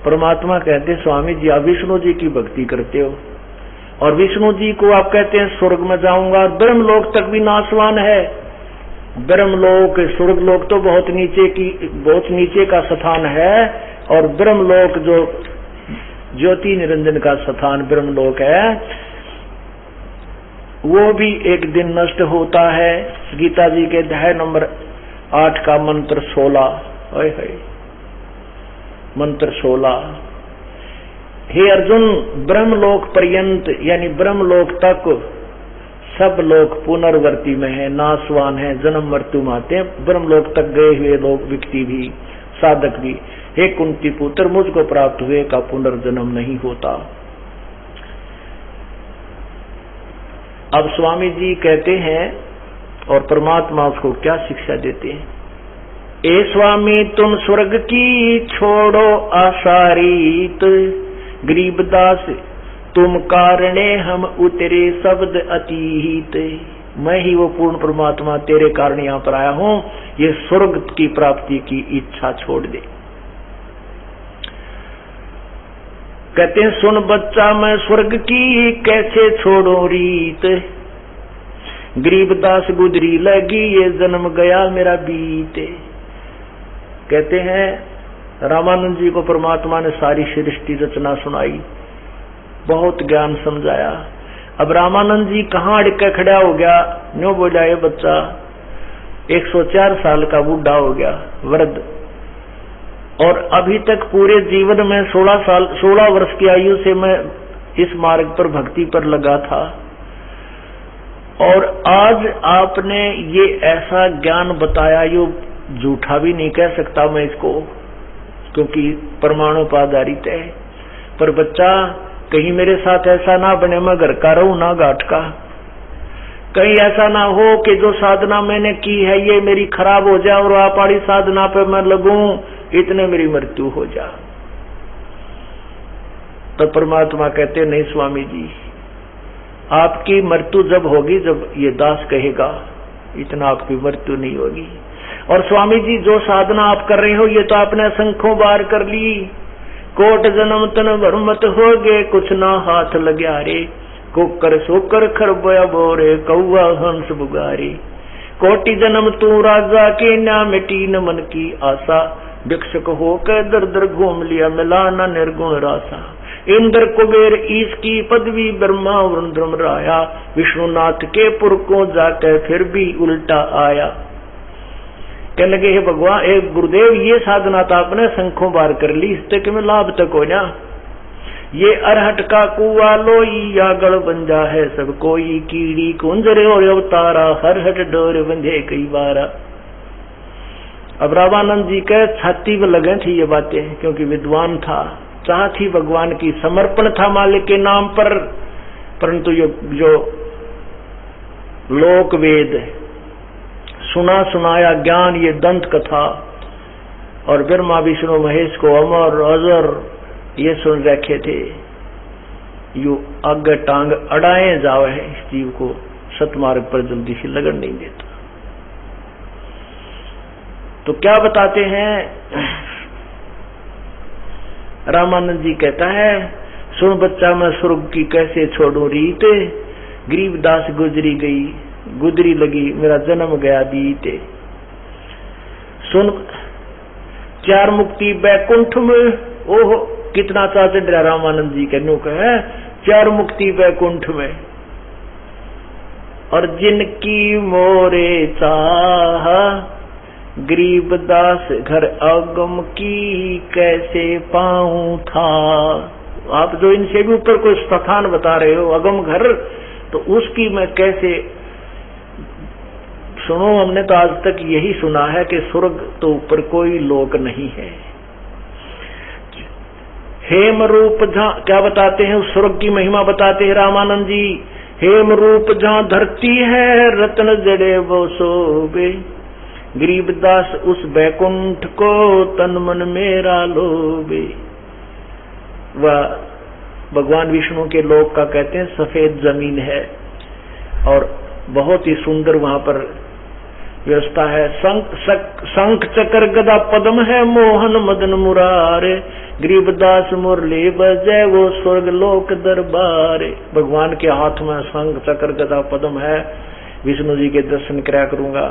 परमात्मा कहते स्वामी जी आप विष्णु जी की भक्ति करते हो और विष्णु जी को आप कहते हैं स्वर्ग में जाऊंगा, और ब्रह्मलोक तक भी नाशवान है। ब्रह्मलोक स्वर्गलोक तो बहुत नीचे का स्थान है और ब्रह्मलोक जो ज्योति निरंजन का स्थान ब्रह्मलोक है वो भी एक दिन नष्ट होता है। गीता जी के अध्याय नंबर 8 का मंत्र 16, मंत्र 16, हे अर्जुन ब्रह्मलोक पर्यंत यानी ब्रह्मलोक तक सब लोग पुनर्वर्ती में है, नाशवान है, जन्म मृत्यु में आते हैं। ब्रह्मलोक तक गए हुए लोग व्यक्ति भी साधक भी, हे कुंती पुत्र मुझको प्राप्त हुए का पुनर्जन्म नहीं होता। अब स्वामी जी कहते हैं और परमात्मा उसको क्या शिक्षा देते हैं, ए स्वामी तुम स्वर्ग की छोड़ो आशारीत, गरीबदास तुम कारणे हम उतरे शब्द अतीत। मैं ही वो पूर्ण परमात्मा तेरे कारण यहाँ पर आया हूँ, ये स्वर्ग की प्राप्ति की इच्छा छोड़ दे। कहते हैं सुन बच्चा मैं स्वर्ग की कैसे छोड़ो रीत, गरीबदास गुजरी लगी ये जन्म गया मेरा बीते। कहते हैं रामानंद जी को परमात्मा ने सारी सृष्टि रचना सुनाई, बहुत ज्ञान समझाया। अब रामानंद जी कहाँ अड़के खड़ा हो गया, न्यों बोला ये बच्चा 104 साल का बूढ़ा हो गया, वृद्ध, और अभी तक पूरे जीवन में 16 वर्ष की आयु से मैं इस मार्ग पर, भक्ति पर लगा था। और आज आपने ये ऐसा ज्ञान बताया, यो झूठा भी नहीं कह सकता मैं इसको, क्योंकि परमाणु पर आधारित है। पर बच्चा, कहीं मेरे साथ ऐसा ना बने मैं घर का रहूं ना घाट का, कहीं ऐसा ना हो कि जो साधना मैंने की है ये मेरी खराब हो जाए और आपकी साधना पे मैं लगूं, इतने मेरी मृत्यु हो जा। तो परमात्मा कहते नहीं स्वामी जी, आपकी मृत्यु जब होगी जब ये दास कहेगा, इतना आपकी मृत्यु नहीं होगी। और स्वामी जी जो साधना आप कर रहे हो ये तो आपने असंख्यों बार कर ली, कोट जन्म तन भरमत हो गए, कुछ ना हाथ लग्या रे, कुकर सोकर खरबया बोरे, कौआ हंस बुगारे, कोटि जन्म तू राजा के ना मिटी न मन की आशा, भिक्षक होकर दर दर घूम लिया मिला न निर्गुण रासा, इंद्र कुबेर ईश की पदवी ब्रह्मा वृंद्रम राया, विष्णुनाथ के पुर को जाकर फिर भी उल्टा आया। कहने लगे हे भगवान, एक गुरुदेव, ये साधना तो आपने संख्यों बार कर ली, इससे कि मैं लाभ तक हो ना। ये अरहट का कुआ लोई या गढ़ बंजा है सब कोई, कीड़ी कुंजरे और अवतारा हर हट डोर बंधे कई बारा। अब रामानंद जी के छाती में लगे थी ये बातें, क्योंकि विद्वान था, चाह थी भगवान की, समर्पण था मालिक के नाम पर। परंतु जो लोक वेद सुना सुनाया ज्ञान, ये दंत कथा और ब्रह्मा विष्णु महेश को अमर अजर ये सुन रखे थे, यू आगे टांग अड़ाए जावे है इस जीव को, सतमार्ग पर जल्दी से लगन नहीं देता। तो क्या बताते हैं रामानंद जी, कहता है सुन बच्चा मैं स्वर्ग की कैसे छोड़ू रीत, गरीबदास गुजरी गई गुजरी लगी मेरा जन्म गया बीते, सुन चार मुक्ति बैकुंठ में, ओहो कितना चाहते डरा रामानंद जी के नुक है, चार मुक्ति बैकुंठ में, और जिनकी मोरे चाह गरीबदास घर अगम की कैसे पाऊं था। आप जो इनसे भी ऊपर कोई स्थान बता रहे हो अगम घर, तो उसकी मैं कैसे सुनो। हमने तो आज तक यही सुना है कि स्वर्ग तो ऊपर कोई लोक नहीं है। हेम रूप जहां क्या बताते हैं, उस स्वर्ग की महिमा बताते हैं रामानंद जी, हेम रूप जहां धरती है रत्न जड़े वो शोभे, गरीबदास उस बैकुंठ को तन मन मेरा लोभे। वह भगवान विष्णु के लोक का कहते हैं सफेद जमीन है और बहुत ही सुंदर वहां पर व्यवस्था है। शंख चक्र गदा पद्म है, मोहन मदन मुरारे, गरीबदास मुरली बजय वो स्वर्ग लोक दरबारे। भगवान के हाथ में शंख चक्र गदा पद्म है, विष्णु जी के दर्शन कराया करूंगा।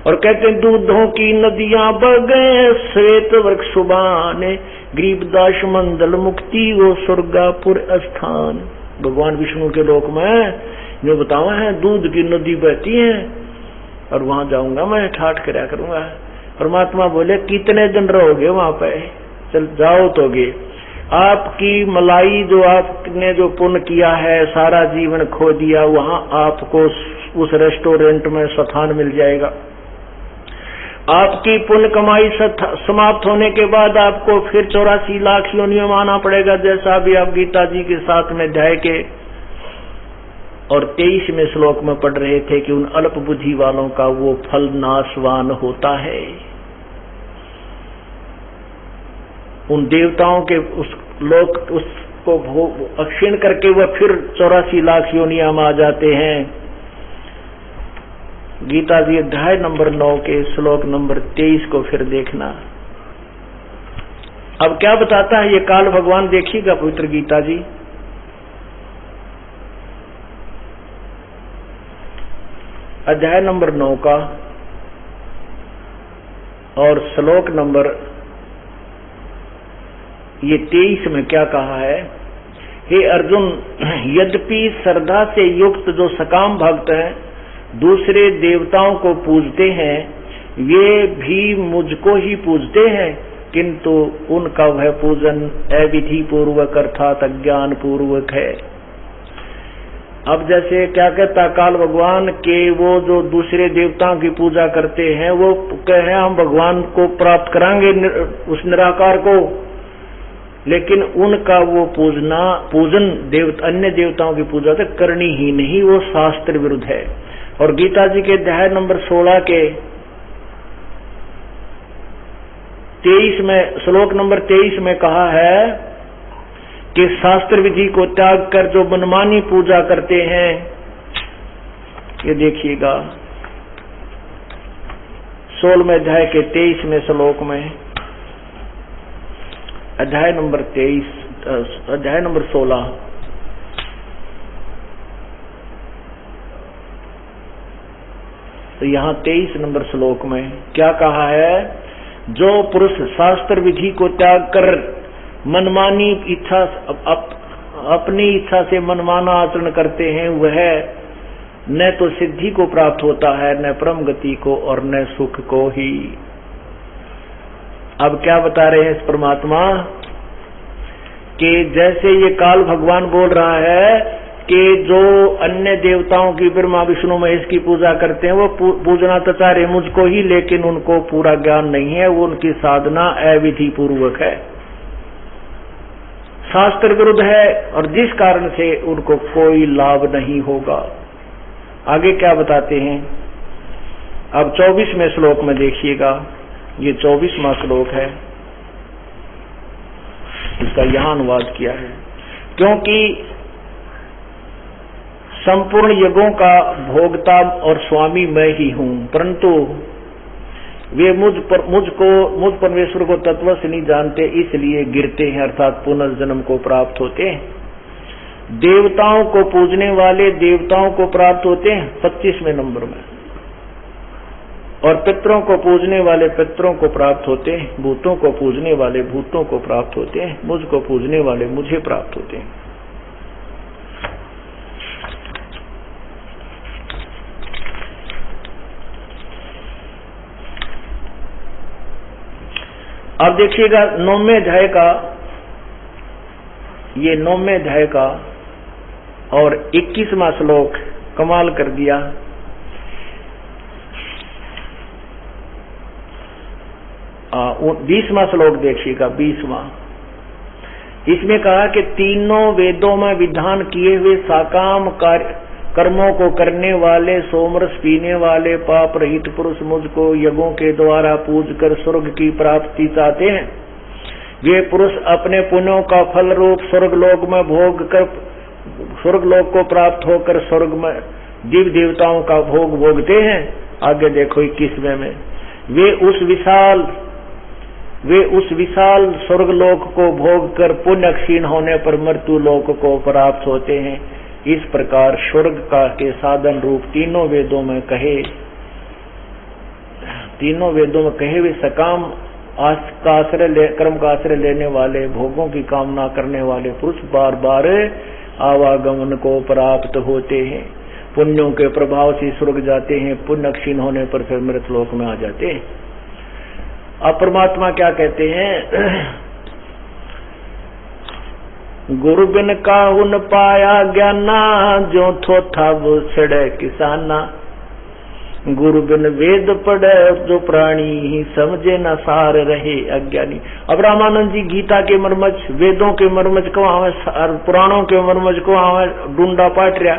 और कहते हैं दूधों की नदियां बगे श्वेत वृक्ष सुबाने, गरीबदास मंडल मुक्ति वो स्वर्गापुर स्थान। भगवान विष्णु के लोक में जो बतावा है दूध की नदी बहती है और वहां जाऊंगा मैं, ठाठ कराया करूंगा। परमात्मा बोले कितने दिन रहोगे वहां पे, चल जाओ तोगे। आपकी मलाई जो आपने जो पुण्य किया है सारा जीवन खो दिया, वहां आपको उस रेस्टोरेंट में स्थान मिल जाएगा। आपकी पुण्य कमाई समाप्त होने के बाद आपको फिर 84 लाख योनियों में आना पड़ेगा, जैसा भी आप गीता जी के साथ में अध्याय के और 23वें श्लोक में पढ़ रहे थे कि उन अल्प बुद्धि वालों का वो फल नाशवान होता है। उन देवताओं के उस लोक उसको अक्षीण करके वह फिर 84 लाख योनियां में आ जाते हैं। गीता जी अध्याय नंबर 9 के श्लोक नंबर 23 को फिर देखना। अब क्या बताता है ये काल भगवान, देखिएगा पवित्र गीता जी अध्याय नंबर 9 का और श्लोक नंबर ये 23 में क्या कहा है। हे अर्जुन, यद्यपि श्रद्धा से युक्त जो सकाम भक्त हैं दूसरे देवताओं को पूजते हैं वे भी मुझको ही पूजते हैं, किंतु उनका वह पूजन अविधि पूर्वक अर्थात अज्ञान पूर्वक है। अब जैसे क्या कहता काल भगवान के वो जो दूसरे देवताओं की पूजा करते हैं वो कहे हम भगवान को प्राप्त कराएंगे उस निराकार को, लेकिन उनका वो पूजन अन्य देवताओं की पूजा तो करनी ही नहीं, वो शास्त्र विरुद्ध है। और गीता जी के अध्याय नंबर 16 के 23 में श्लोक नंबर 23 में कहा है कि शास्त्र विधि को त्याग कर जो मनमानी पूजा करते हैं, ये देखिएगा 16वें अध्याय के 23वें श्लोक में, अध्याय नंबर 16 तो यहाँ 23 नंबर श्लोक में क्या कहा है, जो पुरुष शास्त्र विधि को त्याग कर मनमानी इच्छा अपनी इच्छा से मनमाना आचरण करते हैं, वह न तो सिद्धि को प्राप्त होता है, न परम गति को, और न सुख को ही। अब क्या बता रहे हैं इस परमात्मा कि जैसे ये काल भगवान बोल रहा है कि जो अन्य देवताओं की ब्रह्मा विष्णु महेश की पूजा करते हैं वो पूजना तो चाह रहे मुझको ही, लेकिन उनको पूरा ज्ञान नहीं है, वो उनकी साधना अविधि पूर्वक है, शास्त्र विरुद्ध है, और जिस कारण से उनको कोई लाभ नहीं होगा। आगे क्या बताते हैं, अब 24वें श्लोक में देखिएगा, ये 24वां श्लोक है, इसका यहां अनुवाद किया है। क्योंकि संपूर्ण युगों का भोगता और स्वामी मैं ही हूं, परंतु वे मुझ परमेश्वर को तत्व से नहीं जानते, इसलिए गिरते हैं, अर्थात पुनर्जन्म को प्राप्त होते हैं। देवताओं को पूजने वाले देवताओं को प्राप्त होते हैं 25वें नंबर में, और पितरों को पूजने वाले पितरों को प्राप्त होते हैं, भूतों को पूजने वाले भूतों को प्राप्त होते हैं, मुझको पूजने वाले मुझे प्राप्त होते हैं। अब देखिएगा 9वें अध्याय का, ये 9वें अध्याय का और 21वां श्लोक कमाल कर दिया। 20वां श्लोक देखिएगा, 20वां, इसमें कहा कि तीनों वेदों में विधान किए हुए साकाम कर्मों को करने वाले, सोमरस पीने वाले, पाप रहित पुरुष मुझको यज्ञों के द्वारा पूज कर स्वर्ग की प्राप्ति चाहते हैं। वे पुरुष अपने पुण्यों का फल रूप स्वर्गलोक में भोग कर स्वर्गलोक को प्राप्त होकर स्वर्ग में दिव्य देवताओं का भोग भोगते हैं। आगे देखो 21वें में, वे उस विशाल स्वर्गलोक को भोग कर पुण्य क्षीण होने पर मृत्यु लोक को प्राप्त होते हैं। इस प्रकार स्वर्ग का के साधन रूप तीनों वेदों में कहे वे सकाम कर्म का आश्रय लेने वाले, भोगों की कामना करने वाले पुरुष बार बार आवागमन को प्राप्त होते हैं, पुण्यों के प्रभाव से स्वर्ग जाते हैं, पुण्य क्षीण होने पर फिर मृत लोक में आ जाते हैं। अब परमात्मा क्या कहते हैं, गुरु बिन काहुन पाया ज्ञाना, जो थोथा वो छड़े किसाना, गुरु बिन वेद पढ़े जो प्राणी ही समझे न सार रहे अज्ञानी। अब रामानंद जी गीता के मर्मज, वेदों के मर्मज को आवे, पुराणों के मर्मज को आवे डूंडा पाट रहा,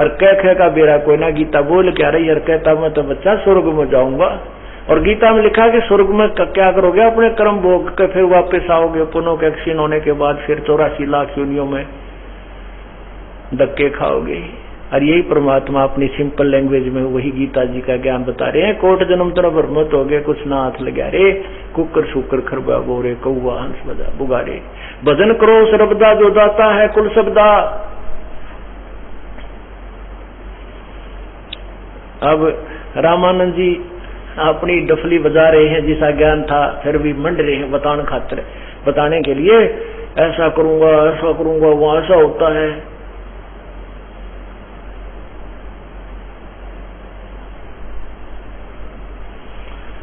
और कह का बेरा कोई ना गीता बोल क्या रही, और कहता मैं तो बच्चा स्वर्ग में जाऊंगा। और गीता में लिखा कि स्वर्ग में क्या करोगे, अपने कर्म भोग के फिर वापस आओगे, पुनः के क्षीण होने के बाद फिर 84 लाख योनियों में धक्के खाओगे। और यही परमात्मा अपनी सिंपल लैंग्वेज में वही गीता जी का ज्ञान बता रहे हैं। कोट जन्म तरह भ्रमत हो गए, कुछ ना हाथ लगा रे, कुकर शुकर खरबा गोरे, कौआ हंस बजा बुगारे, भजन करो सर्वदा जो दाता है कुल शब्दा। अब रामानंद जी अपनी डफली बजा रहे हैं, जिसा ज्ञान था फिर भी मंड रहे हैं बताने के लिए, ऐसा करूंगा वो ऐसा होता है।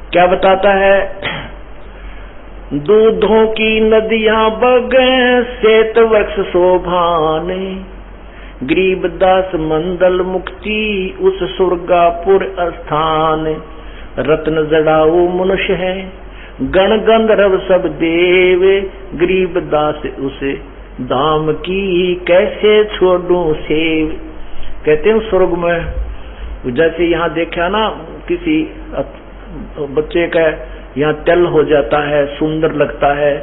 क्या बताता है? दूधों की नदियां बगे श्वेत वृक्ष शोभाने, गरीबदास मंडल मुक्ति उस सुरगापुर स्थान। रत्न जड़ाऊ मनुष्य है गण गंधर्व सब देवे, गरीबदास उसे धाम की कैसे छोड़ूं सेव। कहते हैं स्वर्ग में जैसे यहाँ देखा ना किसी बच्चे का यहाँ तेल हो जाता है, सुंदर लगता है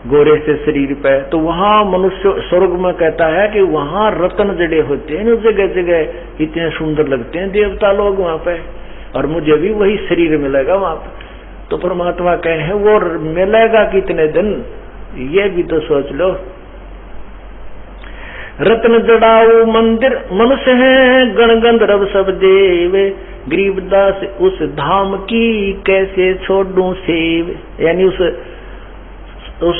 गोरे से शरीर पे, तो वहाँ मनुष्य स्वर्ग में कहता है कि वहाँ रत्न जड़े होते हैं, जगह जगह इतने सुंदर लगते हैं देवता लोग वहाँ पे, और मुझे भी वही शरीर मिलेगा वहाँ पे। तो परमात्मा कहे वो मिलेगा कितने दिन, ये भी तो सोच लो। रत्न जड़ाऊ मंदिर मनुष्य है गण गंधर्व सब देवे, गरीबदास उस धाम की कैसे छोड़ूं सेव। यानी उस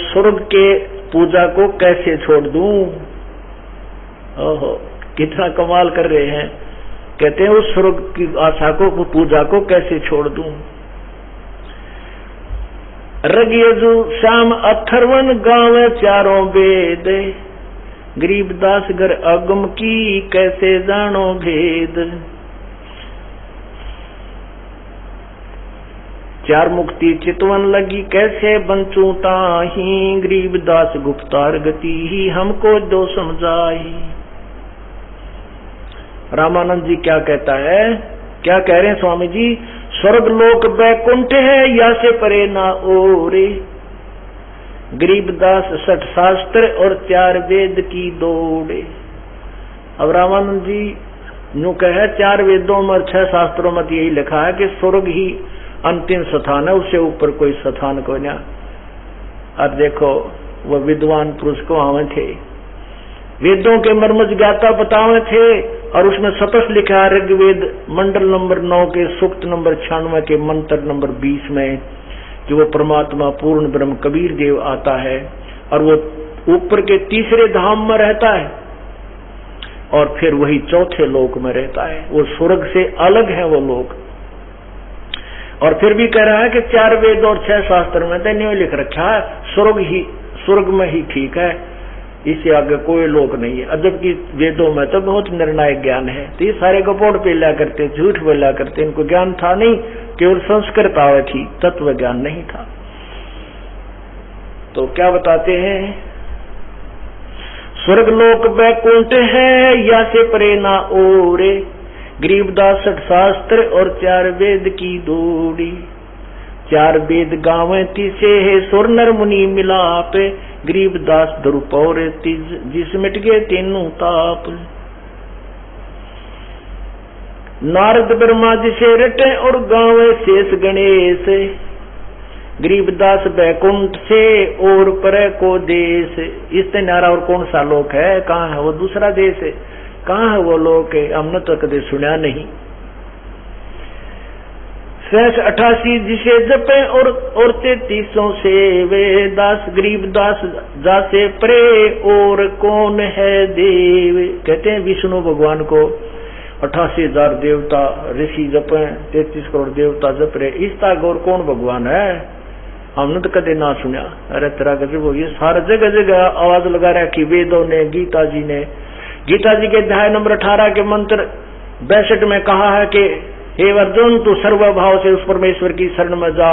स्वर्ग के पूजा को कैसे छोड़ दूं। ओहो कितना कमाल कर रहे हैं। कहते हैं उस स्वर्ग की आशा को, पूजा को कैसे छोड़ दूं। रगयजु श्याम अथर्वन गावे चारों वेद, गरीबदास घर अगम की कैसे जानो भेद। चार मुक्ति चितवन लगी कैसे बंचू ताही, गरीबदास गुप्तार गति ही हमको दो समझाई। रामानंद जी क्या कहता है, क्या कह रहे हैं स्वामी जी? स्वर्ग लोक बैकुंठ है या से परे ना ओरे, गरीबदास 60 शास्त्र और 4 वेद की दौड़े। अब रामानंद जी नु कहे 4 वेदों में 6 शास्त्रों में यही लिखा है कि स्वर्ग ही अंतिम स्थान है, उससे ऊपर कोई स्थान को ना। अब देखो वो विद्वान पुरुष को आवे थे, वेदों के मर्म ज्ञाता बतावे थे, और उसमें सतस लिखा है ऋग्वेद मंडल नंबर 9 के सूक्त नंबर 96 के मंत्र नंबर 20 में कि वो परमात्मा पूर्ण ब्रह्म कबीर देव आता है और वो ऊपर के तीसरे धाम में रहता है और फिर वही चौथे लोक में रहता है। वो स्वर्ग से अलग है वो लोक। और फिर भी कह रहा है कि 4 वेद और 6 शास्त्र में तो नहीं लिख रखा है स्वर्ग में ही ठीक है, इससे आगे कोई लोक नहीं है। जबकि वेदों में तो बहुत निर्णायक ज्ञान है। तो ये सारे कपोड़ पेला करते, झूठ बोला करते, इनको ज्ञान था नहीं, केवल संस्कृत आवे थी, तत्व ज्ञान नहीं था। तो क्या बताते हैं? स्वर्ग लोक बैकुंठ है या से परे ना ओरे, गरीबदास 60 शास्त्र और 4 वेद की दौड़ी। 4 वेद गावे तीसे है सुर नर मुनि मिलाप, गरीबदास द्रुपौर तिज जिस मिट गए तीनों ताप। नारद ब्रह्मा जिसे रटे और गावे शेष गणेश, गरीबदास बैकुंठ से और परे को देश। इससे न्यारा और कौन सा लोक है? कहाँ है वो दूसरा देश है? कहाँ है वो लोक है? हमने तो कभी सुना नहीं। 88 जिसे जपे और 33 से वे दास, गरीबदास जासे परे और कौन है देव। कहते हैं विष्णु भगवान को 88,000 देवता ऋषि जपे, 33 करोड़ देवता जप रहे, इस ताक और कौन भगवान है? हमने तो कदे ना सुना। अरे तेरा गजब हो, ये सारा जगह जगह आवाज लगा रखी वेदों ने, गीता जी ने। गीता जी के अध्याय नंबर 18 के मंत्र 62 में कहा है कि हे अर्जुन तू सर्वभाव से उस परमेश्वर की शरण में जा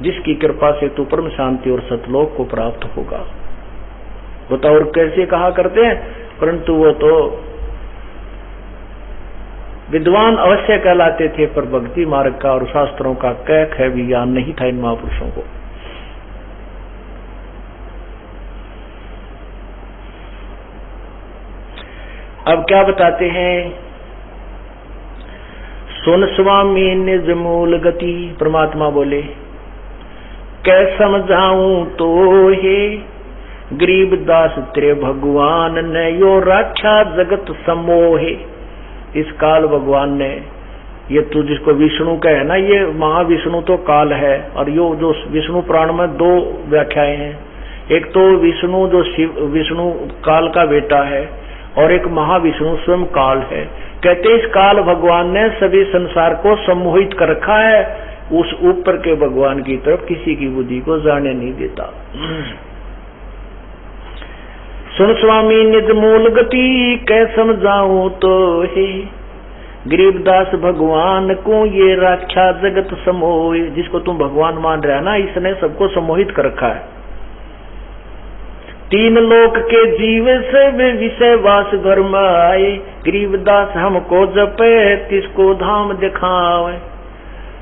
जिसकी कृपा से तू परम शांति और सतलोक को प्राप्त होगा। बताओ और कैसे कहा करते हैं, परंतु वो तो विद्वान अवश्य कहलाते थे, पर भक्ति मार्ग का और शास्त्रों का कह भी ज्ञान नहीं था इन महापुरुषों को। अब क्या बताते हैं? सुन स्वामी निज मूल गति, परमात्मा बोले कै समझाऊं तो हे, गरीबदास तेरे भगवान ने यो रक्षा जगत समोहे। इस काल भगवान ने, ये तू जिसको विष्णु कहे ना, ये महाविष्णु तो काल है, और यो जो विष्णु पुराण में 2 व्याख्याएं हैं। एक तो विष्णु जो शिव विष्णु काल का बेटा है, और एक महाविष्णु स्वयं काल है। कहते इस काल भगवान ने सभी संसार को सम्मोहित कर रखा है उस ऊपर के भगवान की तरफ किसी की बुद्धि को जाने नहीं देता। सुन स्वामी निज मूल गति कै समझाऊं तो हे, गरीबदास भगवान को ये राख्या जगत समोए। जिसको तुम भगवान मान रहे ना, इसने सबको सम्मोहित कर रखा है। तीन लोक के जीव से वे विषय वास घर में आए, गरीबदास हमको जपे तिसको धाम दिखावे।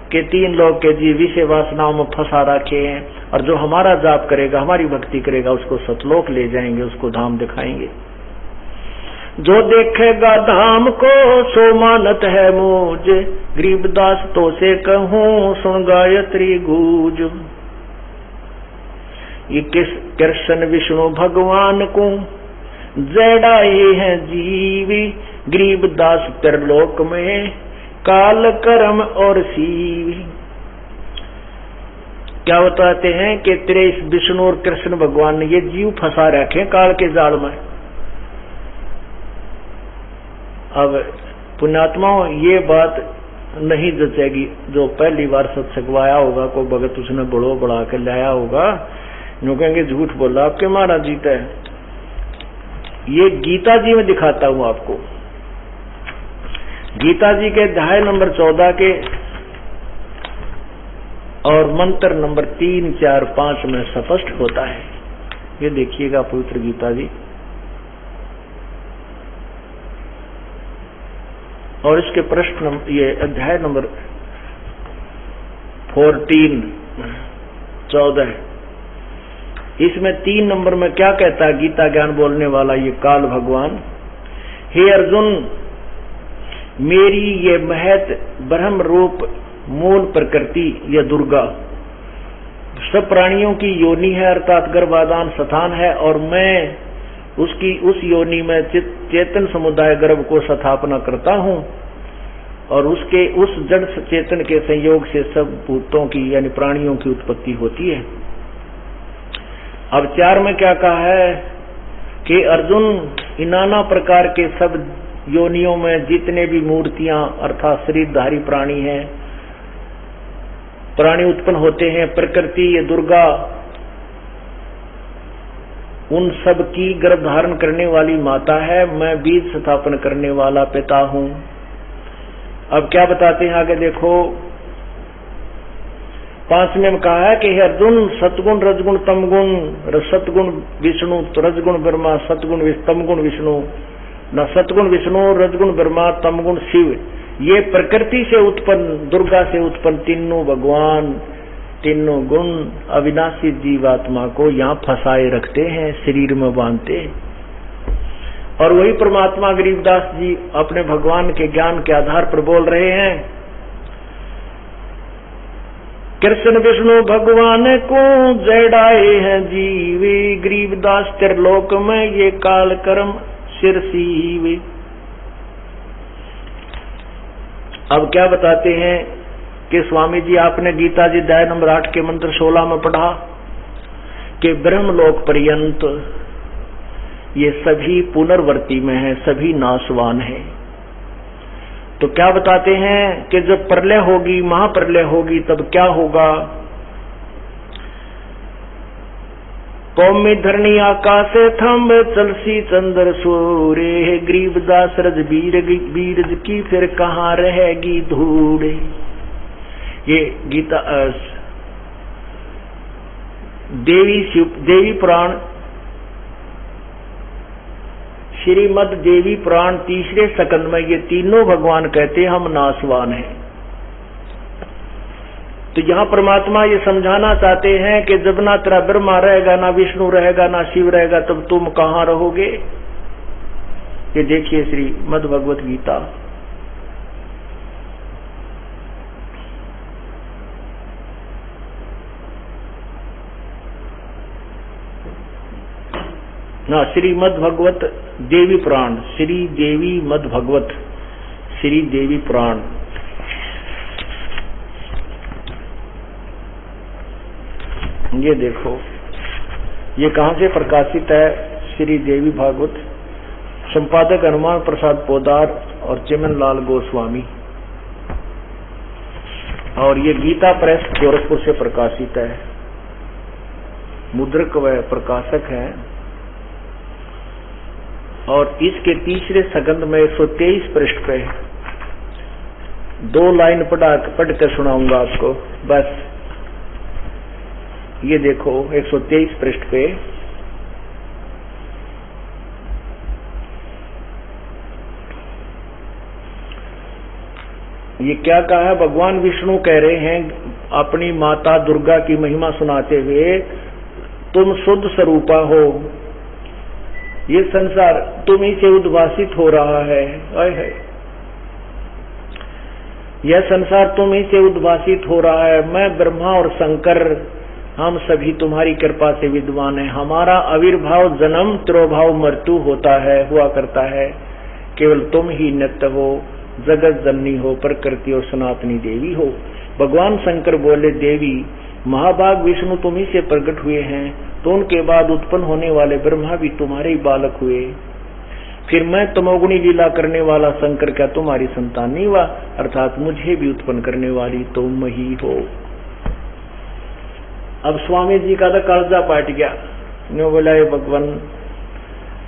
के तीन लोक के जीव विषय वासनाओं में फंसा रखे हैं, और जो हमारा जाप करेगा, हमारी भक्ति करेगा, उसको सतलोक ले जाएंगे, उसको धाम दिखाएंगे। जो देखेगा धाम को सो मानत है मुझे, गरीबदास तो से कहूँ सुन गायत्री गूंज। ये कृष्ण विष्णु भगवान को जड़ाए हैं जीवी, गरीबदास त्रिलोक में काल कर्म और सीवी। क्या बताते हैं कि तेरे इस विष्णु और कृष्ण भगवान ने ये जीव फंसा रखे काल के जाल में। अब पुण्यात्माओं, ये बात नहीं जचेगी। जो पहली बार सत्संग आया होगा, को भगत उसने बड़ो बढ़ा कर लाया होगा, नो कहेंगे झूठ बोला आपके महाराज जी है। ये गीता जी में दिखाता हूं आपको। गीता जी के अध्याय नंबर 14 के और मंत्र नंबर 3, 4, 5 में स्पष्ट होता है। ये देखिएगा पवित्र गीता जी, और इसके प्रश्न, ये अध्याय नंबर 14 इसमें 3 नंबर में क्या कहता है गीता ज्ञान बोलने वाला ये काल भगवान। हे अर्जुन, मेरी ये महत ब्रह्म रूप मूल प्रकृति, ये दुर्गा सब प्राणियों की योनि है, अर्थात गर्भाधान स्थान है, और मैं उसकी उस योनि में चेतन समुदाय गर्भ को स्थापना करता हूँ, और उसके उस जड़ चेतन के संयोग से सब भूतों की यानी प्राणियों की उत्पत्ति होती है। अब 4 में क्या कहा है कि अर्जुन, इन नाना प्रकार के सब योनियों में जितने भी मूर्तियां अर्थात शरीरधारी प्राणी हैं, प्राणी उत्पन्न होते हैं, प्रकृति ये दुर्गा उन सब की गर्भ धारण करने वाली माता है, मैं बीज स्थापन करने वाला पिता हूं। अब क्या बताते हैं आगे देखो, 5 में कहा है कि हे अर्जुन, सतगुण रजगुण तमगुण, सतगुण विष्णु रजगुण ब्रह्मा, सतगुण तमगुण विष्णु, न सतगुण विष्णु रजगुण ब्रह्मा तमगुण शिव, ये प्रकृति से उत्पन्न दुर्गा से उत्पन्न तीनों भगवान, तीनों गुण अविनाशी जीवात्मा को यहाँ फंसाए रखते हैं, शरीर में बांधते। और वही परमात्मा गरीबदास जी अपने भगवान के ज्ञान के आधार पर बोल रहे हैं। कृष्ण विष्णु भगवान को जड़ाए हैं जीवे, गरीबदास त्रिलोक में ये काल कर्म सिर सीवे। अब क्या बताते हैं कि स्वामी जी आपने गीता जी अध्याय नंबर 8 के मंत्र 16 में पढ़ा कि ब्रह्मलोक पर्यंत ये सभी पुनर्वर्ती में है, सभी नाशवान है। तो क्या बताते हैं कि जब प्रलय होगी, महाप्रलय होगी, तब क्या होगा? कौमी धरणी आकाश थम्ब चलसी चंद्र सूर्य, गरीबदास रज बीरज की फिर कहाँ रहेगी धूड़। ये गीता देवी पुराण श्रीमद देवी पुराण 3 स्कंद में ये तीनों भगवान कहते हम नाशवान हैं। तो यहाँ परमात्मा ये समझाना चाहते हैं कि जब ना तेरा ब्रह्मा रहेगा, ना विष्णु रहेगा, ना शिव रहेगा, तब तुम कहाँ रहोगे? ये देखिए श्रीमद् भगवत गीता ना, श्रीमद् भगवत देवी पुराण, श्री देवी मद भगवत, श्री देवी पुराण। ये देखो, ये कहाँ से प्रकाशित है? श्री देवी भागवत, संपादक हनुमान प्रसाद पोदार और चिमन लाल गोस्वामी। और ये गीता प्रेस गोरखपुर से प्रकाशित है, मुद्रक व प्रकाशक है। और इसके तीसरे सगंध में 123 पृष्ठ पे 2 लाइन पढ़ कर सुनाऊंगा आपको। बस ये देखो 123 पृष्ठ पे ये क्या कहा है। भगवान विष्णु कह रहे हैं अपनी माता दुर्गा की महिमा सुनाते हुए, तुम शुद्ध स्वरूपा हो, ये संसार तुम्हीं से उद्भासित हो रहा है। यह संसार तुम्हीं से उद्भासित हो रहा है। मैं ब्रह्मा और शंकर हम सभी तुम्हारी कृपा से विद्वान हैं। हमारा आविर्भाव जन्म तिरोभाव मृत्यु होता है, हुआ करता है। केवल तुम ही नित्य हो, जगत जननी हो, प्रकृति और सनातनी देवी हो। भगवान शंकर बोले, देवी महाभाग विष्णु तुम्ही से प्रकट हुए हैं, तो उनके बाद उत्पन्न होने वाले ब्रह्मा भी तुम्हारे ही बालक हुए। फिर मैं तमोगुणी लीला करने वाला शंकर क्या तुम्हारी संतान नहीं हुआ? अर्थात मुझे भी उत्पन्न करने वाली तुम ही हो। अब स्वामी जी का तो कर्जा पाट गया। नो बोला, भगवान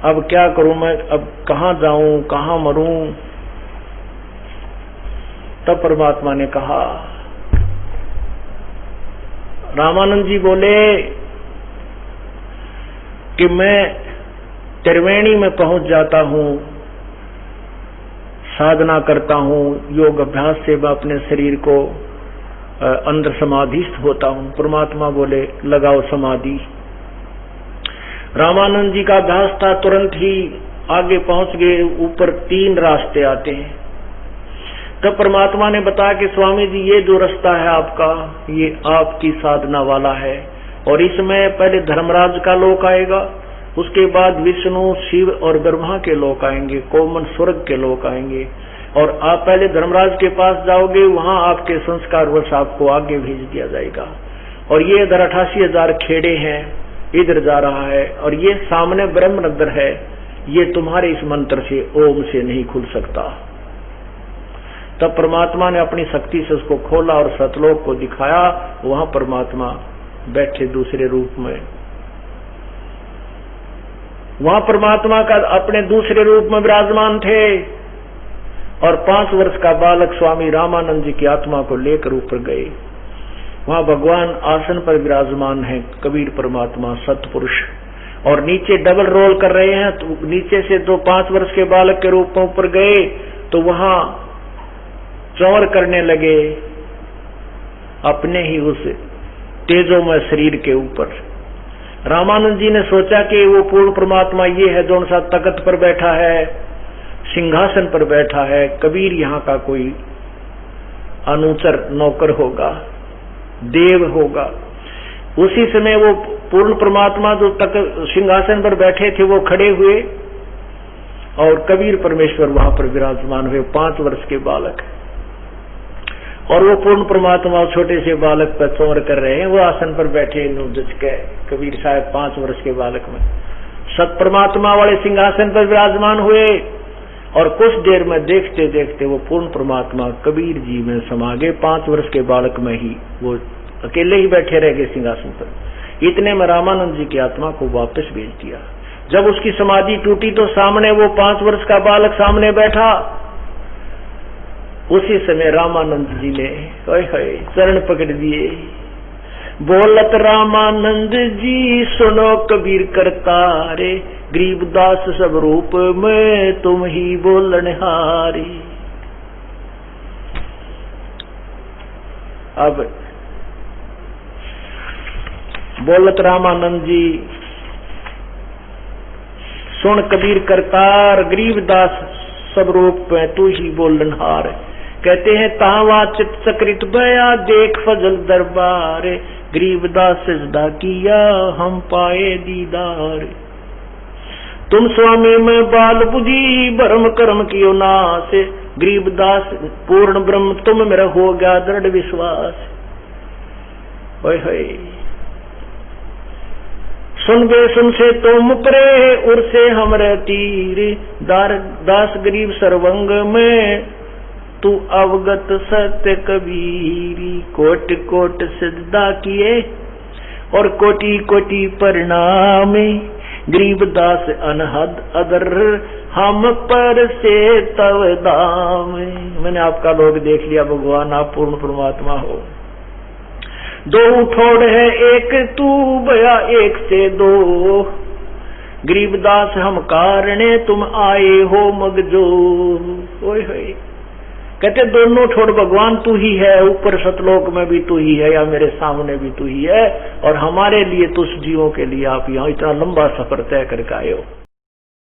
अब क्या करूं मैं, अब कहाँ जाऊं, कहाँ मरूं? तब परमात्मा ने कहा, रामानंद जी बोले कि मैं त्रिवेणी में पहुंच जाता हूं, साधना करता हूं, योग अभ्यास से मैं अपने शरीर को अंदर समाधिस्थ होता हूं। परमात्मा बोले, लगाओ समाधि। रामानंद जी का अभ्यास था, तुरंत ही आगे पहुंच गए। ऊपर 3 रास्ते आते हैं। तब परमात्मा ने बताया कि स्वामी जी ये जो रास्ता है आपका, ये आपकी साधना वाला है। और इसमें पहले धर्मराज का लोक आएगा, उसके बाद विष्णु शिव और ब्रह्मा के लोक आएंगे, कोमन स्वर्ग के लोक आएंगे। और आप पहले धर्मराज के पास जाओगे, वहां आपके संस्कार वश आपको आगे भेज दिया जाएगा। और ये इधर 88,000 खेड़े हैं, इधर जा रहा है। और ये सामने ब्रह्म नगर है, ये तुम्हारे इस मंत्र से ओम से नहीं खुल सकता। तब परमात्मा ने अपनी शक्ति से उसको खोला और सतलोक को दिखाया। वहां परमात्मा बैठे दूसरे रूप में। वहां परमात्मा का अपने दूसरे रूप में विराजमान थे। और 5 वर्ष का बालक स्वामी रामानंद जी की आत्मा को लेकर ऊपर गए। वहां भगवान आसन पर विराजमान है, कबीर परमात्मा सतपुरुष। और नीचे डबल रोल कर रहे हैं। तो नीचे से 5 वर्ष के बालक के रूप में ऊपर गए, तो वहां चौर करने लगे अपने ही उस तेजोमय शरीर के ऊपर। रामानंद जी ने सोचा कि वो पूर्ण परमात्मा ये है जो सा तख्त पर बैठा है, सिंहासन पर बैठा है। कबीर यहाँ का कोई अनुचर नौकर होगा, देव होगा। उसी समय वो पूर्ण परमात्मा जो सिंहासन पर बैठे थे वो खड़े हुए और कबीर परमेश्वर वहां पर विराजमान हुए, 5 वर्ष के बालक। और वो पूर्ण परमात्मा छोटे से बालक पर चौर कर रहे हैं। वो आसन पर बैठे के कबीर साहब 5 वर्ष के बालक में सत परमात्मा वाले सिंहासन पर विराजमान हुए। और कुछ देर में देखते देखते वो पूर्ण परमात्मा कबीर जी में समा गए। 5 वर्ष के बालक में ही वो अकेले ही बैठे रह गए सिंहासन पर। इतने में रामानंद जी की आत्मा को वापस भेज दिया। जब उसकी समाधि टूटी तो सामने वो 5 वर्ष का बालक सामने बैठा। उसी समय रामानंद जी ने चरण पकड़ दिए। बोलत रामानंद जी सुनो कबीर करतारे, गरीबदास सब रूप में तुम ही बोलनहारी। अब बोलत रामानंद जी सुन कबीर करतार, गरीबदास सब रूप में तू ही बोलनहार। कहते हैं तावा चित सकृत भया देख फजल दरबार, गरीबदास सजदा किया हम पाए दीदार। तुम स्वामी में बाल बुद्धि भरम कर्म कियो नाश, गरीबदास पूर्ण ब्रह्म तुम मेरा हो गया दृढ़ विश्वास। होय होय सुन बे सुन से तुम परे उर से हमरे तीर, दास गरीब सर्वंग में तू अवगत सत्य कबीरी। कोट कोट सजदा किए और कोटि कोटि प्रणामे, गरीबदास अनहद अदर हम पर से तव दामे। मैंने आपका लोग देख लिया भगवान, आप पूर्ण परमात्मा हो। दो ठोड़ है एक तू भया एक से दो, गरीबदास हम कारणे तुम आए हो मगजो। ओए होए, कहते दोनों ठोड़ भगवान तू ही है, ऊपर सतलोक में भी तू ही है या मेरे सामने भी तू ही है, और हमारे लिए तुस जीवों के लिए आप यहाँ इतना लंबा सफर तय करके आए हो।